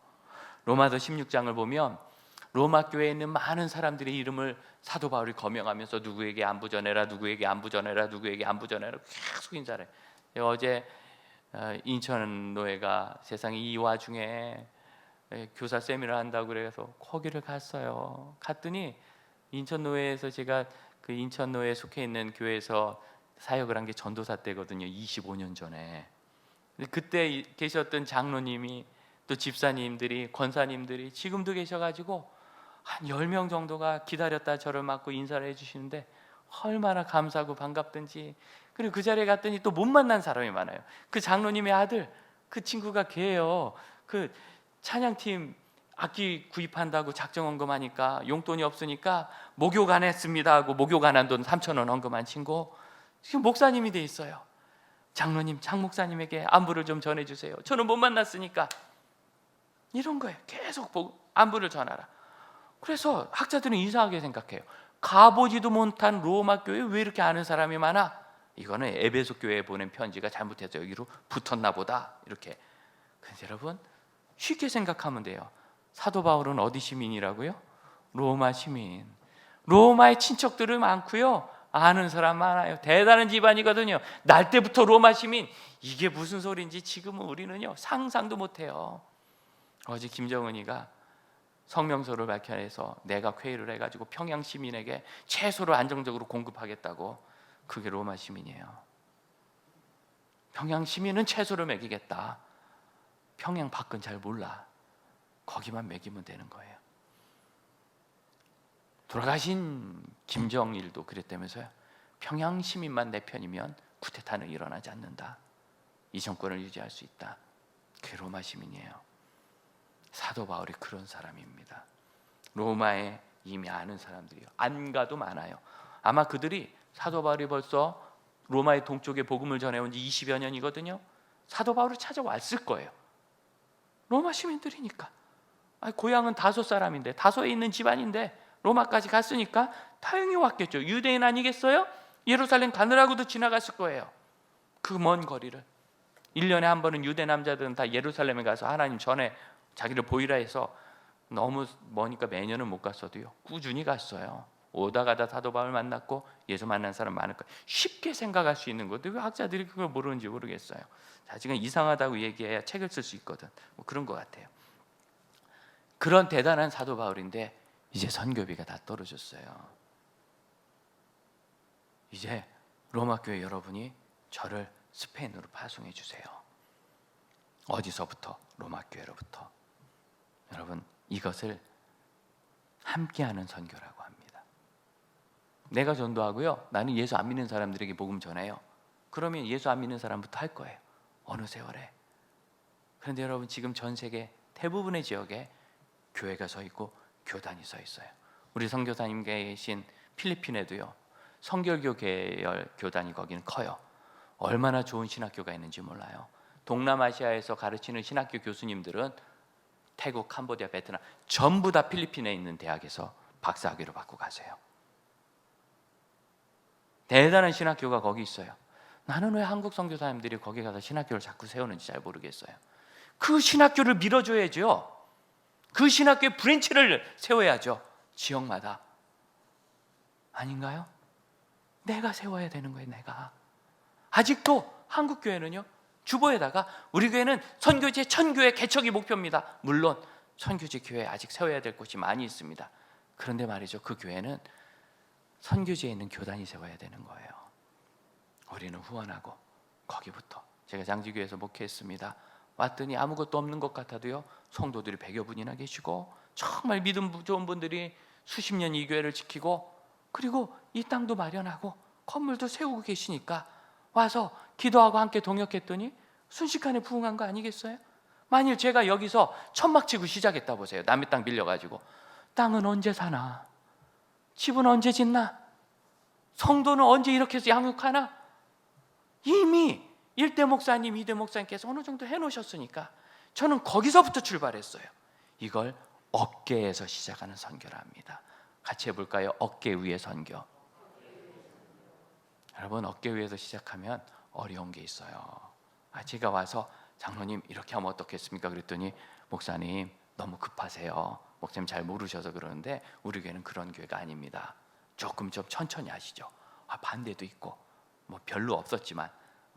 로마서 16장을 보면 로마 교회에 있는 많은 사람들의 이름을 사도 바울이 거명하면서 누구에게 안부 전해라, 누구에게 안부 전해라, 누구에게 안부 전해라 계속 인사를 해요. 어제 인천노회가 세상에 이 와중에 교사 세미나 한다고 그래서 거기를 갔어요. 갔더니 인천노회에서 제가 그 인천노회에 속해 있는 교회에서 사역을 한 게 전도사 때거든요. 25년 전에. 그때 계셨던 장로님이 또 집사님들이 권사님들이 지금도 계셔가지고 한 10명 정도가 기다렸다 저를 맞고 인사를 해주시는데 얼마나 감사하고 반갑든지. 그리고 그 자리에 갔더니 또 못 만난 사람이 많아요. 그 장로님의 아들, 그 친구가 걔예요. 그 찬양팀 악기 구입한다고 작정 헌금하니까 용돈이 없으니까 목욕 안 했습니다 하고 목욕 안 한 돈 3,000원 헌금한 친구, 지금 목사님이 돼 있어요. 장로님, 장 목사님에게 안부를 좀 전해주세요. 저는 못 만났으니까. 이런 거예요. 계속 안부를 전하라. 그래서 학자들은 이상하게 생각해요. 가보지도 못한 로마 교회에 왜 이렇게 아는 사람이 많아? 이거는 에베소 교회에 보낸 편지가 잘못해서 여기로 붙었나 보다, 이렇게. 그런데 여러분 쉽게 생각하면 돼요. 사도 바울은 어디 시민이라고요? 로마 시민. 로마의 친척들은 많고요, 아는 사람 많아요. 대단한 집안이거든요. 날 때부터 로마 시민. 이게 무슨 소리인지 지금은 우리는요 상상도 못해요. 어제 김정은이가 성명서를 밝혀내서 내각 회의를 해가지고 평양 시민에게 채소를 안정적으로 공급하겠다고. 그게 로마 시민이에요. 평양 시민은 채소를 먹이겠다. 평양 밖은 잘 몰라. 거기만 먹이면 되는 거예요. 돌아가신 김정일도 그랬다면서요. 평양 시민만 내 편이면 쿠데타는 일어나지 않는다. 이 정권을 유지할 수 있다. 그게 로마 시민이에요. 사도 바울이 그런 사람입니다. 로마에 이미 아는 사람들이요, 안 가도 많아요. 아마 그들이 사도 바울이 벌써 로마의 동쪽에 복음을 전해온 지 20여 년이거든요. 사도 바울을 찾아왔을 거예요. 로마 시민들이니까. 고향은 다소 사람인데, 다소에 있는 집안인데 로마까지 갔으니까 당연히 왔겠죠. 유대인 아니겠어요? 예루살렘 가느라고도 지나갔을 거예요. 그 먼 거리를. 1년에 한 번은 유대 남자들은 다 예루살렘에 가서 하나님 전에 자기를 보이라 해서, 너무 머니까 매년은 못 갔어도요 꾸준히 갔어요. 오다 가다 사도 바울 만났고 예수 만난 사람 많을 거예요. 쉽게 생각할 수 있는 것도 왜 학자들이 그걸 모르는지 모르겠어요. 자, 지금 이상하다고 얘기해야 책을 쓸 수 있거든. 뭐 그런 것 같아요. 그런 대단한 사도 바울인데 이제 선교비가 다 떨어졌어요. 이제 로마 교회 여러분이 저를 스페인으로 파송해 주세요. 어디서부터? 로마 교회로부터. 여러분, 이것을 함께하는 선교라고 합니다. 내가 전도하고요, 나는 예수 안 믿는 사람들에게 복음 전해요. 그러면 예수 안 믿는 사람부터 할 거예요. 어느 세월에. 그런데 여러분, 지금 전 세계 대부분의 지역에 교회가 서 있고 교단이 서 있어요. 우리 선교사님 계신 필리핀에도요 성결교 계열 교단이 거기는 커요. 얼마나 좋은 신학교가 있는지 몰라요. 동남아시아에서 가르치는 신학교 교수님들은 태국, 캄보디아, 베트남 전부 다 필리핀에 있는 대학에서 박사학위를 받고 가세요. 대단한 신학교가 거기 있어요. 나는 왜 한국 선교사님들이 거기 가서 신학교를 자꾸 세우는지 잘 모르겠어요. 그 신학교를 밀어줘야죠. 그 신학교의 브랜치를 세워야죠. 지역마다. 아닌가요? 내가 세워야 되는 거예요. 내가. 아직도 한국 교회는요 주보에다가 우리 교회는 선교제 1000교회 개척이 목표입니다. 물론 선교제 교회 아직 세워야 될 곳이 많이 있습니다. 그런데 말이죠, 그 교회는 선교지에 있는 교단이 세워야 되는 거예요. 우리는 후원하고 거기부터. 제가 장지교회에서 목회했습니다. 왔더니 아무것도 없는 것 같아도요 성도들이 100여 분이나 계시고 정말 믿음 좋은 분들이 수십 년 이 교회를 지키고, 그리고 이 땅도 마련하고 건물도 세우고 계시니까 와서 기도하고 함께 동역했더니 순식간에 부흥한 거 아니겠어요? 만일 제가 여기서 천막 치고 시작했다 보세요. 남의 땅 빌려가지고 땅은 언제 사나? 집은 언제 짓나? 성도는 언제 이렇게 해서 양육하나? 이미 1대 목사님, 2대 목사님께서 어느 정도 해놓으셨으니까 저는 거기서부터 출발했어요. 이걸 어깨에서 시작하는 선교라 합니다. 같이 해볼까요? 어깨 위의 선교. 여러분, 어깨 위에서 시작하면 어려운 게 있어요. 제가 와서 장로님 이렇게 하면 어떻겠습니까? 그랬더니 목사님 너무 급하세요. 목사님 잘 모르셔서 그러는데 우리 교회는 그런 교회가 아닙니다. 조금 좀 천천히 하시죠. 반대도 있고 뭐 별로 없었지만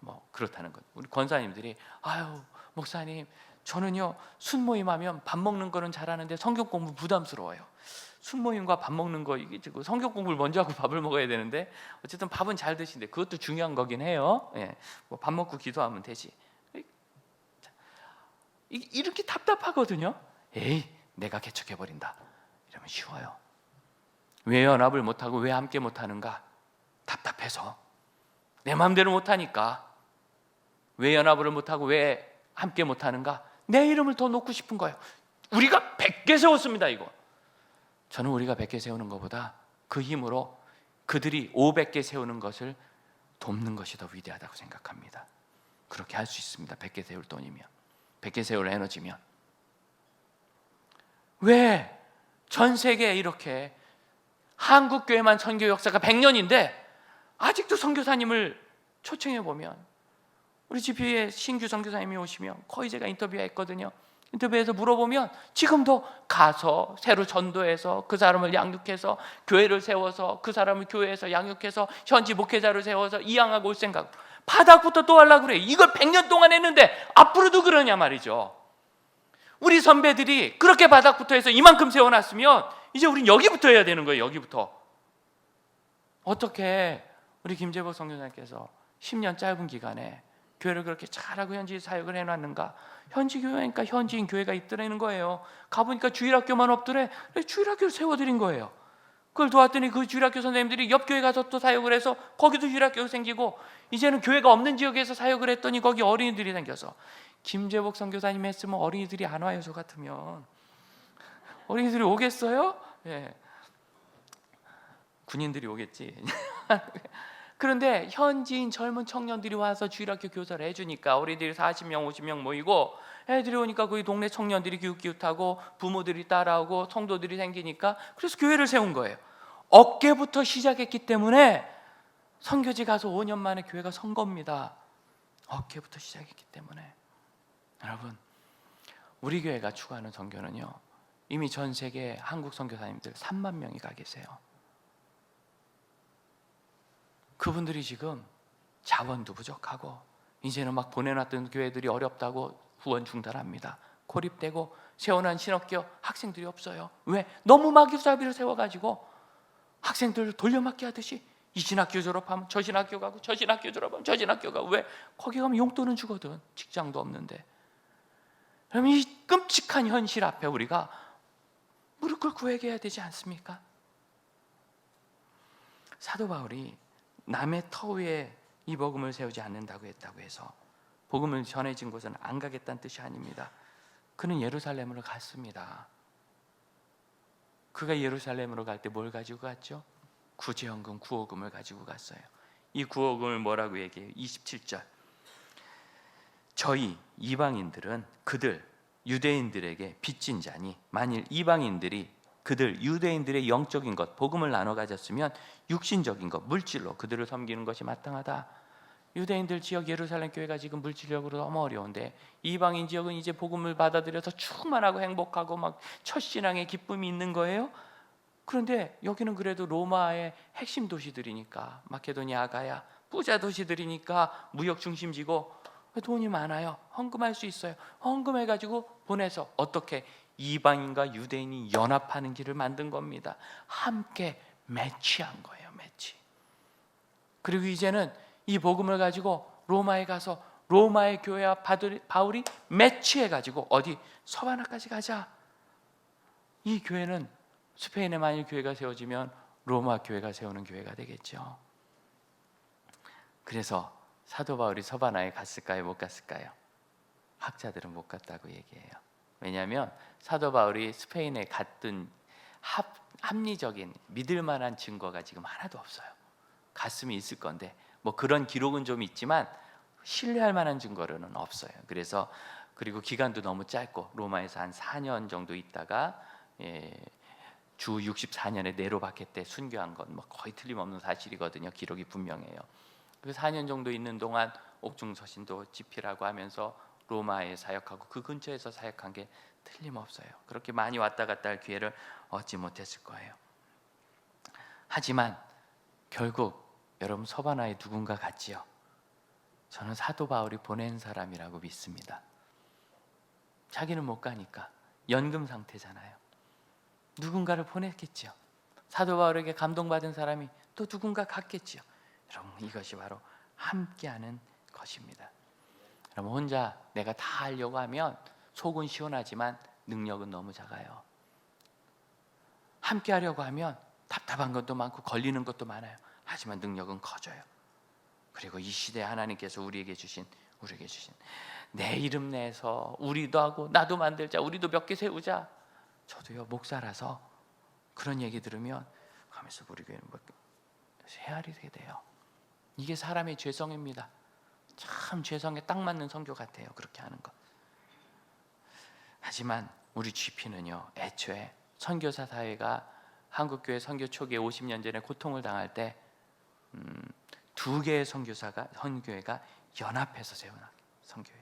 뭐 그렇다는 것. 우리 권사님들이 아유 목사님 저는요 순모임 하면 밥 먹는 거는 잘하는데 성경 공부 부담스러워요. 순모임과 밥 먹는 거 이게 지금 성경 공부를 먼저 하고 밥을 먹어야 되는데 어쨌든 밥은 잘 드신데 그것도 중요한 거긴 해요. 예, 뭐 밥 먹고 기도하면 되지. 이렇게 답답하거든요. 에이 내가 개척해버린다 이러면 쉬워요. 왜 연합을 못하고 왜 함께 못하는가? 답답해서 내 마음대로 못하니까. 왜 연합을 못하고 왜 함께 못하는가? 내 이름을 더 놓고 싶은 거예요. 우리가 100개 세웠습니다. 이거 저는 우리가 100개 세우는 것보다 그 힘으로 그들이 500개 세우는 것을 돕는 것이 더 위대하다고 생각합니다. 그렇게 할 수 있습니다. 100개 세울 돈이면, 100개 세울 에너지면. 왜 전 세계에 이렇게 한국 교회만 선교 역사가 100년인데 아직도 선교사님을 초청해 보면 우리 집회에 신규 선교사님이 오시면 거의 제가 인터뷰했거든요. 인터뷰에서 물어보면 지금도 가서 새로 전도해서 그 사람을 양육해서 교회를 세워서 그 사람을 교회에서 양육해서 현지 목회자를 세워서 이양하고 올 생각. 바닥부터 또 하려고 그래. 이걸 100년 동안 했는데 앞으로도 그러냐 말이죠. 우리 선배들이 그렇게 바닥부터 해서 이만큼 세워놨으면 이제 우린 여기부터 해야 되는 거예요. 여기부터. 어떻게 우리 김재복 선교사님께서 10년 짧은 기간에 교회를 그렇게 잘하고 현지 사역을 해놨는가? 현지 교회니까 현지인 교회가 있더라는 거예요. 가보니까 주일학교만 없더래. 주일학교를 세워드린 거예요. 그걸 도왔더니 그 주일학교 선생님들이 옆 교회 가서 또 사역을 해서 거기도 주일학교가 생기고 이제는 교회가 없는 지역에서 사역을 했더니 거기 어린이들이 생겨서 김재복 선교사님 했으면 어린이들이 안 와요. 저 같으면 어린이들이 오겠어요? 예. 군인들이 오겠지. 그런데 현지인 젊은 청년들이 와서 주일학교 교사를 해주니까 어린이들이 40명 50명 모이고 애들이 오니까 거기 동네 청년들이 기웃기웃하고 부모들이 따라오고 성도들이 생기니까 그래서 교회를 세운 거예요. 어깨부터 시작했기 때문에 선교지 가서 5년 만에 교회가 선 겁니다. 어깨부터 시작했기 때문에. 여러분 우리 교회가 추구하는 선교는요 이미 전 세계 한국 선교사님들 3만 명이 가 계세요. 그분들이 지금 자원도 부족하고 이제는 막 보내놨던 교회들이 어렵다고 후원 중단합니다. 고립되고 세워놓은 신학교 학생들이 없어요. 왜? 너무 마귀사비를 세워가지고 학생들 돌려막기 하듯이 이 신학교 졸업하면 저 신학교 가고 저 신학교 졸업하면 저 신학교 가고. 왜? 거기 가면 용돈은 주거든. 직장도 없는데. 그럼 이 끔찍한 현실 앞에 우리가 무릎 꿇고 회개해야 되지 않습니까? 사도 바울이 남의 터 위에 이 복음을 세우지 않는다고 했다고 해서 복음을 전해진 곳은 안 가겠다는 뜻이 아닙니다. 그는 예루살렘으로 갔습니다. 그가 예루살렘으로 갈 때 뭘 가지고 갔죠? 구제연금, 구호금을 가지고 갔어요. 이 구호금을 뭐라고 얘기해요? 27절. 저희 이방인들은 그들 유대인들에게 빚진 자니 만일 이방인들이 그들 유대인들의 영적인 것 복음을 나눠 가졌으면 육신적인 것 물질로 그들을 섬기는 것이 마땅하다. 유대인들 지역 예루살렘 교회가 지금 물질적으로 너무 어려운데 이방인 지역은 이제 복음을 받아들여서 충만하고 행복하고 막 첫 신앙의 기쁨이 있는 거예요. 그런데 여기는 그래도 로마의 핵심 도시들이니까 마케도니아, 아가야 부자 도시들이니까 무역 중심지고 돈이 많아요. 헌금할 수 있어요. 헌금해가지고 보내서 어떻게 이방인과 유대인이 연합하는 길을 만든 겁니다. 함께 매치한 거예요. 매치. 그리고 이제는 이 복음을 가지고 로마에 가서 로마의 교회와 바울이 매치해가지고 어디 서바나까지 가자. 이 교회는 스페인에 만일 교회가 세워지면 로마 교회가 세우는 교회가 되겠죠. 그래서 사도 바울이 서바나에 갔을까요? 못 갔을까요? 학자들은 못 갔다고 얘기해요. 왜냐하면 사도 바울이 스페인에 갔던 합리적인 믿을 만한 증거가 지금 하나도 없어요. 갔으면 있을 건데 뭐 그런 기록은 좀 있지만 신뢰할 만한 증거로는 없어요. 그래서 그리고 기간도 너무 짧고 로마에서 한 4년 정도 있다가 주 64년에 네로 박해 때 순교한 건 뭐 거의 틀림없는 사실이거든요. 기록이 분명해요. 그 4년 정도 있는 동안 옥중서신도 집필하고 하면서 로마에 사역하고 그 근처에서 사역한 게 틀림없어요. 그렇게 많이 왔다 갔다 할 기회를 얻지 못했을 거예요. 하지만 결국 여러분 서바나에 누군가 갔지요. 저는 사도 바울이 보낸 사람이라고 믿습니다. 자기는 못 가니까 연금 상태잖아요. 누군가를 보냈겠지요. 사도 바울에게 감동받은 사람이 또 누군가 갔겠지요. 여러분, 이것이 바로 함께하는 것입니다. 여러분, 혼자 내가 다 하려고 하면 속은 시원하지만 능력은 너무 작아요. 함께하려고 하면 답답한 것도 많고 걸리는 것도 많아요. 하지만 능력은 커져요. 그리고 이 시대에 하나님께서 우리에게 주신 내 이름 내서 우리도 하고 나도 만들자, 우리도 몇 개 세우자. 저도요, 목사라서 그런 얘기 들으면 가면서 우리 교회는 뭐 헤아리 되게 돼요. 이게 사람의 죄성입니다. 참 죄성에 딱 맞는 선교 같아요, 그렇게 하는 것. 하지만 우리 GP는요, 애초에 선교사 사회가 한국교회 선교 초기에 50년 전에 고통을 당할 때 두 개의 선교회가 연합해서 세운 선교회.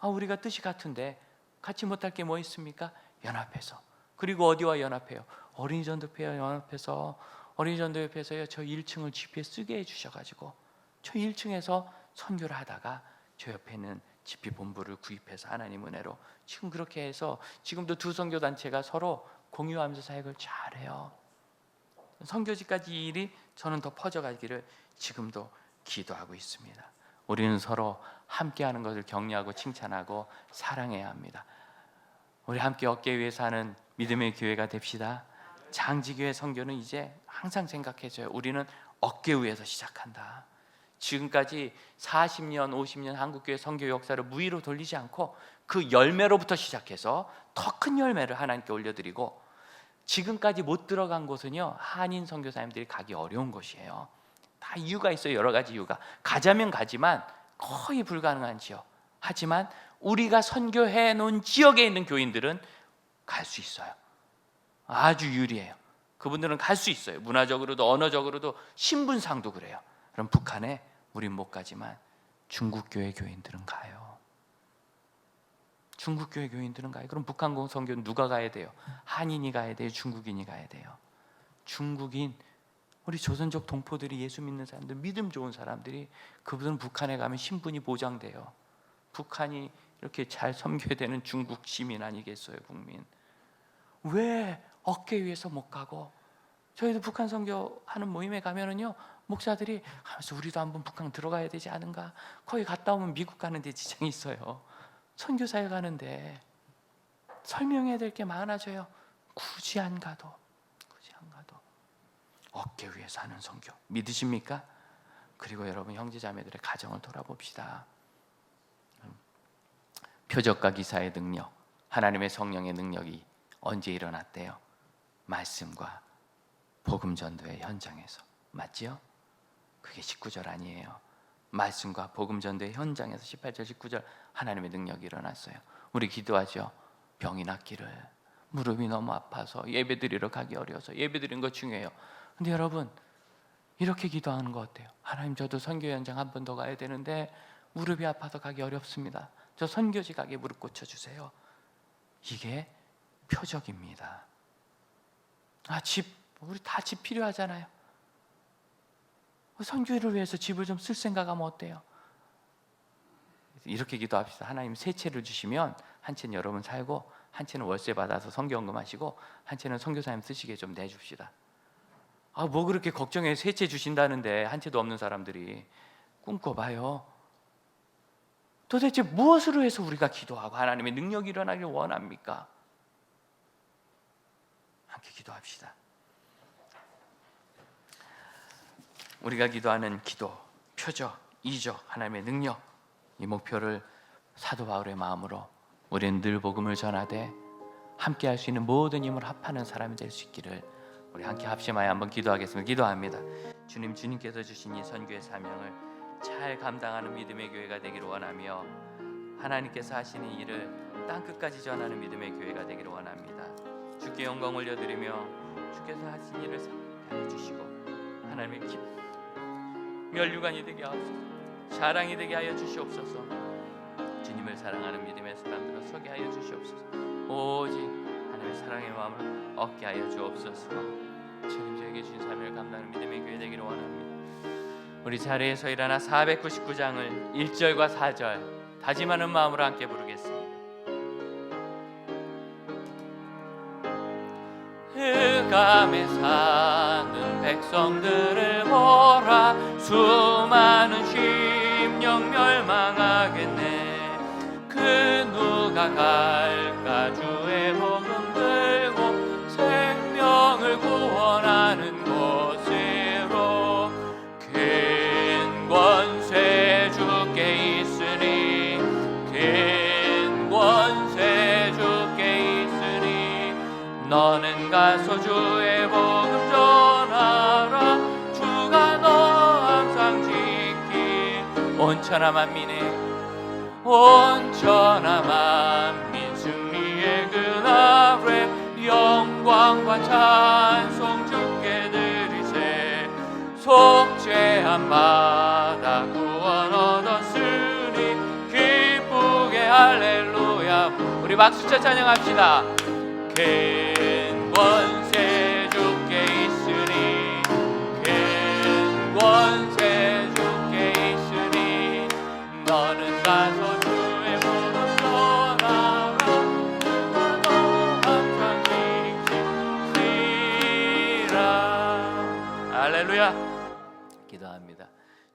우리가 뜻이 같은데 같이 못할 게 뭐 있습니까? 연합해서. 그리고 어디와 연합해요? 어린이 전도회와 연합해서 어린이 전도협회에서요, 저 1층을 GP에 쓰게 해주셔가지고 저 1층에서 선교를 하다가 저 옆에 있는 GP 본부를 구입해서 하나님 은혜로 지금 그렇게 해서 지금도 두 선교 단체가 서로 공유하면서 사역을 잘해요. 선교지까지 이 일이 저는 더 퍼져가기를 지금도 기도하고 있습니다. 우리는 서로 함께하는 것을 격려하고 칭찬하고 사랑해야 합니다. 우리 함께 어깨 위에 사는 믿음의 교회가 됩시다. 장지교회 선교는 이제 항상 생각해줘요. 우리는 어깨 위에서 시작한다. 지금까지 40년, 50년 한국교회 선교 역사를 무위로 돌리지 않고 그 열매로부터 시작해서 더 큰 열매를 하나님께 올려드리고, 지금까지 못 들어간 곳은요, 한인 선교사님들이 가기 어려운 곳이에요. 다 이유가 있어요. 여러 가지 이유가. 가자면 가지만 거의 불가능한 지역. 하지만 우리가 선교해 놓은 지역에 있는 교인들은 갈 수 있어요. 아주 유리해요. 그분들은 갈 수 있어요. 문화적으로도 언어적으로도 신분상도 그래요. 그럼 북한에 우린 못 가지만 중국 교회 교인들은 가요. 중국 교회 교인들은 가요. 그럼 북한 선교는 누가 가야 돼요? 한인이 가야 돼요? 중국인이 가야 돼요? 중국인, 우리 조선족 동포들이 예수 믿는 사람들, 믿음 좋은 사람들이, 그분은 북한에 가면 신분이 보장돼요. 북한이 이렇게 잘 섬겨야 되는 중국 시민 아니겠어요, 국민? 왜 어깨 위에서 못 가고? 저희도 북한 선교하는 모임에 가면은요, 목사들이 하면서 우리도 한번 북한 들어가야 되지 않은가? 거기 갔다 오면 미국 가는데 지장이 있어요. 선교사에 가는데 설명해야 될 게 많아져요. 굳이 안 가도. 어깨 위에 사는 선교 믿으십니까? 그리고 여러분, 형제자매들의 가정을 돌아봅시다. 표적과 기사의 능력, 하나님의 성령의 능력이 언제 일어났대요? 말씀과 복음 전도의 현장에서. 맞지요? 그게 19절 아니에요. 말씀과 복음 전도의 현장에서 18절 19절 하나님의 능력이 일어났어요. 우리 기도하죠. 병이 낫기를, 무릎이 너무 아파서 예배드리러 가기 어려워서. 예배드리는 거 중요해요. 근데 여러분, 이렇게 기도하는 거 어때요? 하나님, 저도 선교 현장 한 번 더 가야 되는데 무릎이 아파서 가기 어렵습니다. 저 선교지 가게 무릎 꽂혀주세요. 이게 표적입니다. 우리 다 집 필요하잖아요. 선교를 위해서 집을 좀 쓸 생각하면 어때요? 이렇게 기도합시다. 하나님, 세 채를 주시면 한 채는 여러분 살고, 한 채는 월세 받아서 선교헌금 하시고, 한 채는 선교사님 쓰시게 좀 내줍시다. 뭐 그렇게 걱정해. 세 채 주신다는데 한 채도 없는 사람들이. 꿈꿔봐요. 도대체 무엇으로 해서 우리가 기도하고 하나님의 능력이 일어나길 원합니까? 함께 기도합시다. 우리가 기도하는 기도, 표적, 이적, 하나님의 능력, 이 목표를 사도 바울의 마음으로 우리는 늘 복음을 전하되 함께 할 수 있는 모든 힘을 합하는 사람이 될 수 있기를 우리 함께 합심하여 한번 기도하겠습니다. 기도합니다. 주님께서 주신 이 선교의 사명을 잘 감당하는 믿음의 교회가 되기를 원하며, 하나님께서 하시는 일을 땅끝까지 전하는 믿음의 교회가 되기를 원합니다. 주께 영광 올려드리며 주께서 하신 일을 상하여 주시고 하나님의 멸류관이 되게 하옵소서. 자랑이 되게 하여 주시옵소서. 주님을 사랑하는 믿음의 사람들로 서게 하여 주시옵소서. 오직 하나님의 사랑의 마음을 얻게 하여 주옵소서. 주님에게 주신 사명을 감당하는 믿음의 교회 되기를 원합니다. 우리 자리에서 일어나 499장을 1절과 4절 다짐하는 마음으로 함께 부르겠습니다. 흑암에 사는 백성들을 보라. 수많은 심령 멸망하겠네. 그 누가 갈까 주의 복음 들고 생명을 구원하는 곳으로. 큰 권세 주께 있으니 큰 권세 주께 있으니 너는 가서 주의 복음 전하라. 주가 너 항상 지키 온 천하 만민의 온 천하 만민 승리의 그날에 영광과 찬송 주께 드리세. 속죄한 바다 구원 얻었으니 기쁘게 할렐루야. 우리 박수쳐 찬양합시다. 큰 권세 주께 있으니 큰 권세 주께 있으니 너는 가서 주의 복음 전하라. 주가 너 항상 지키리라. 할렐루야. 기도합니다.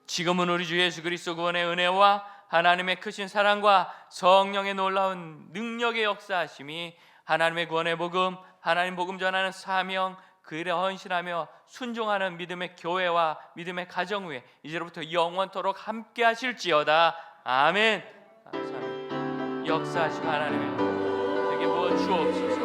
지금은 우리 주 예수 그리스도 구원의 은혜와 하나님의 크신 사랑과 성령의 놀라운 능력의 역사하심이 하나님의 구원의 복음, 하나님 복음 전하는 사명, 그 일에 헌신하며 순종하는 믿음의 교회와 믿음의 가정 위에 이제로부터 영원토록 함께 하실지어다. 아멘. 감사합니다. 역사하신 하나님의 내게 부어 주옵소서.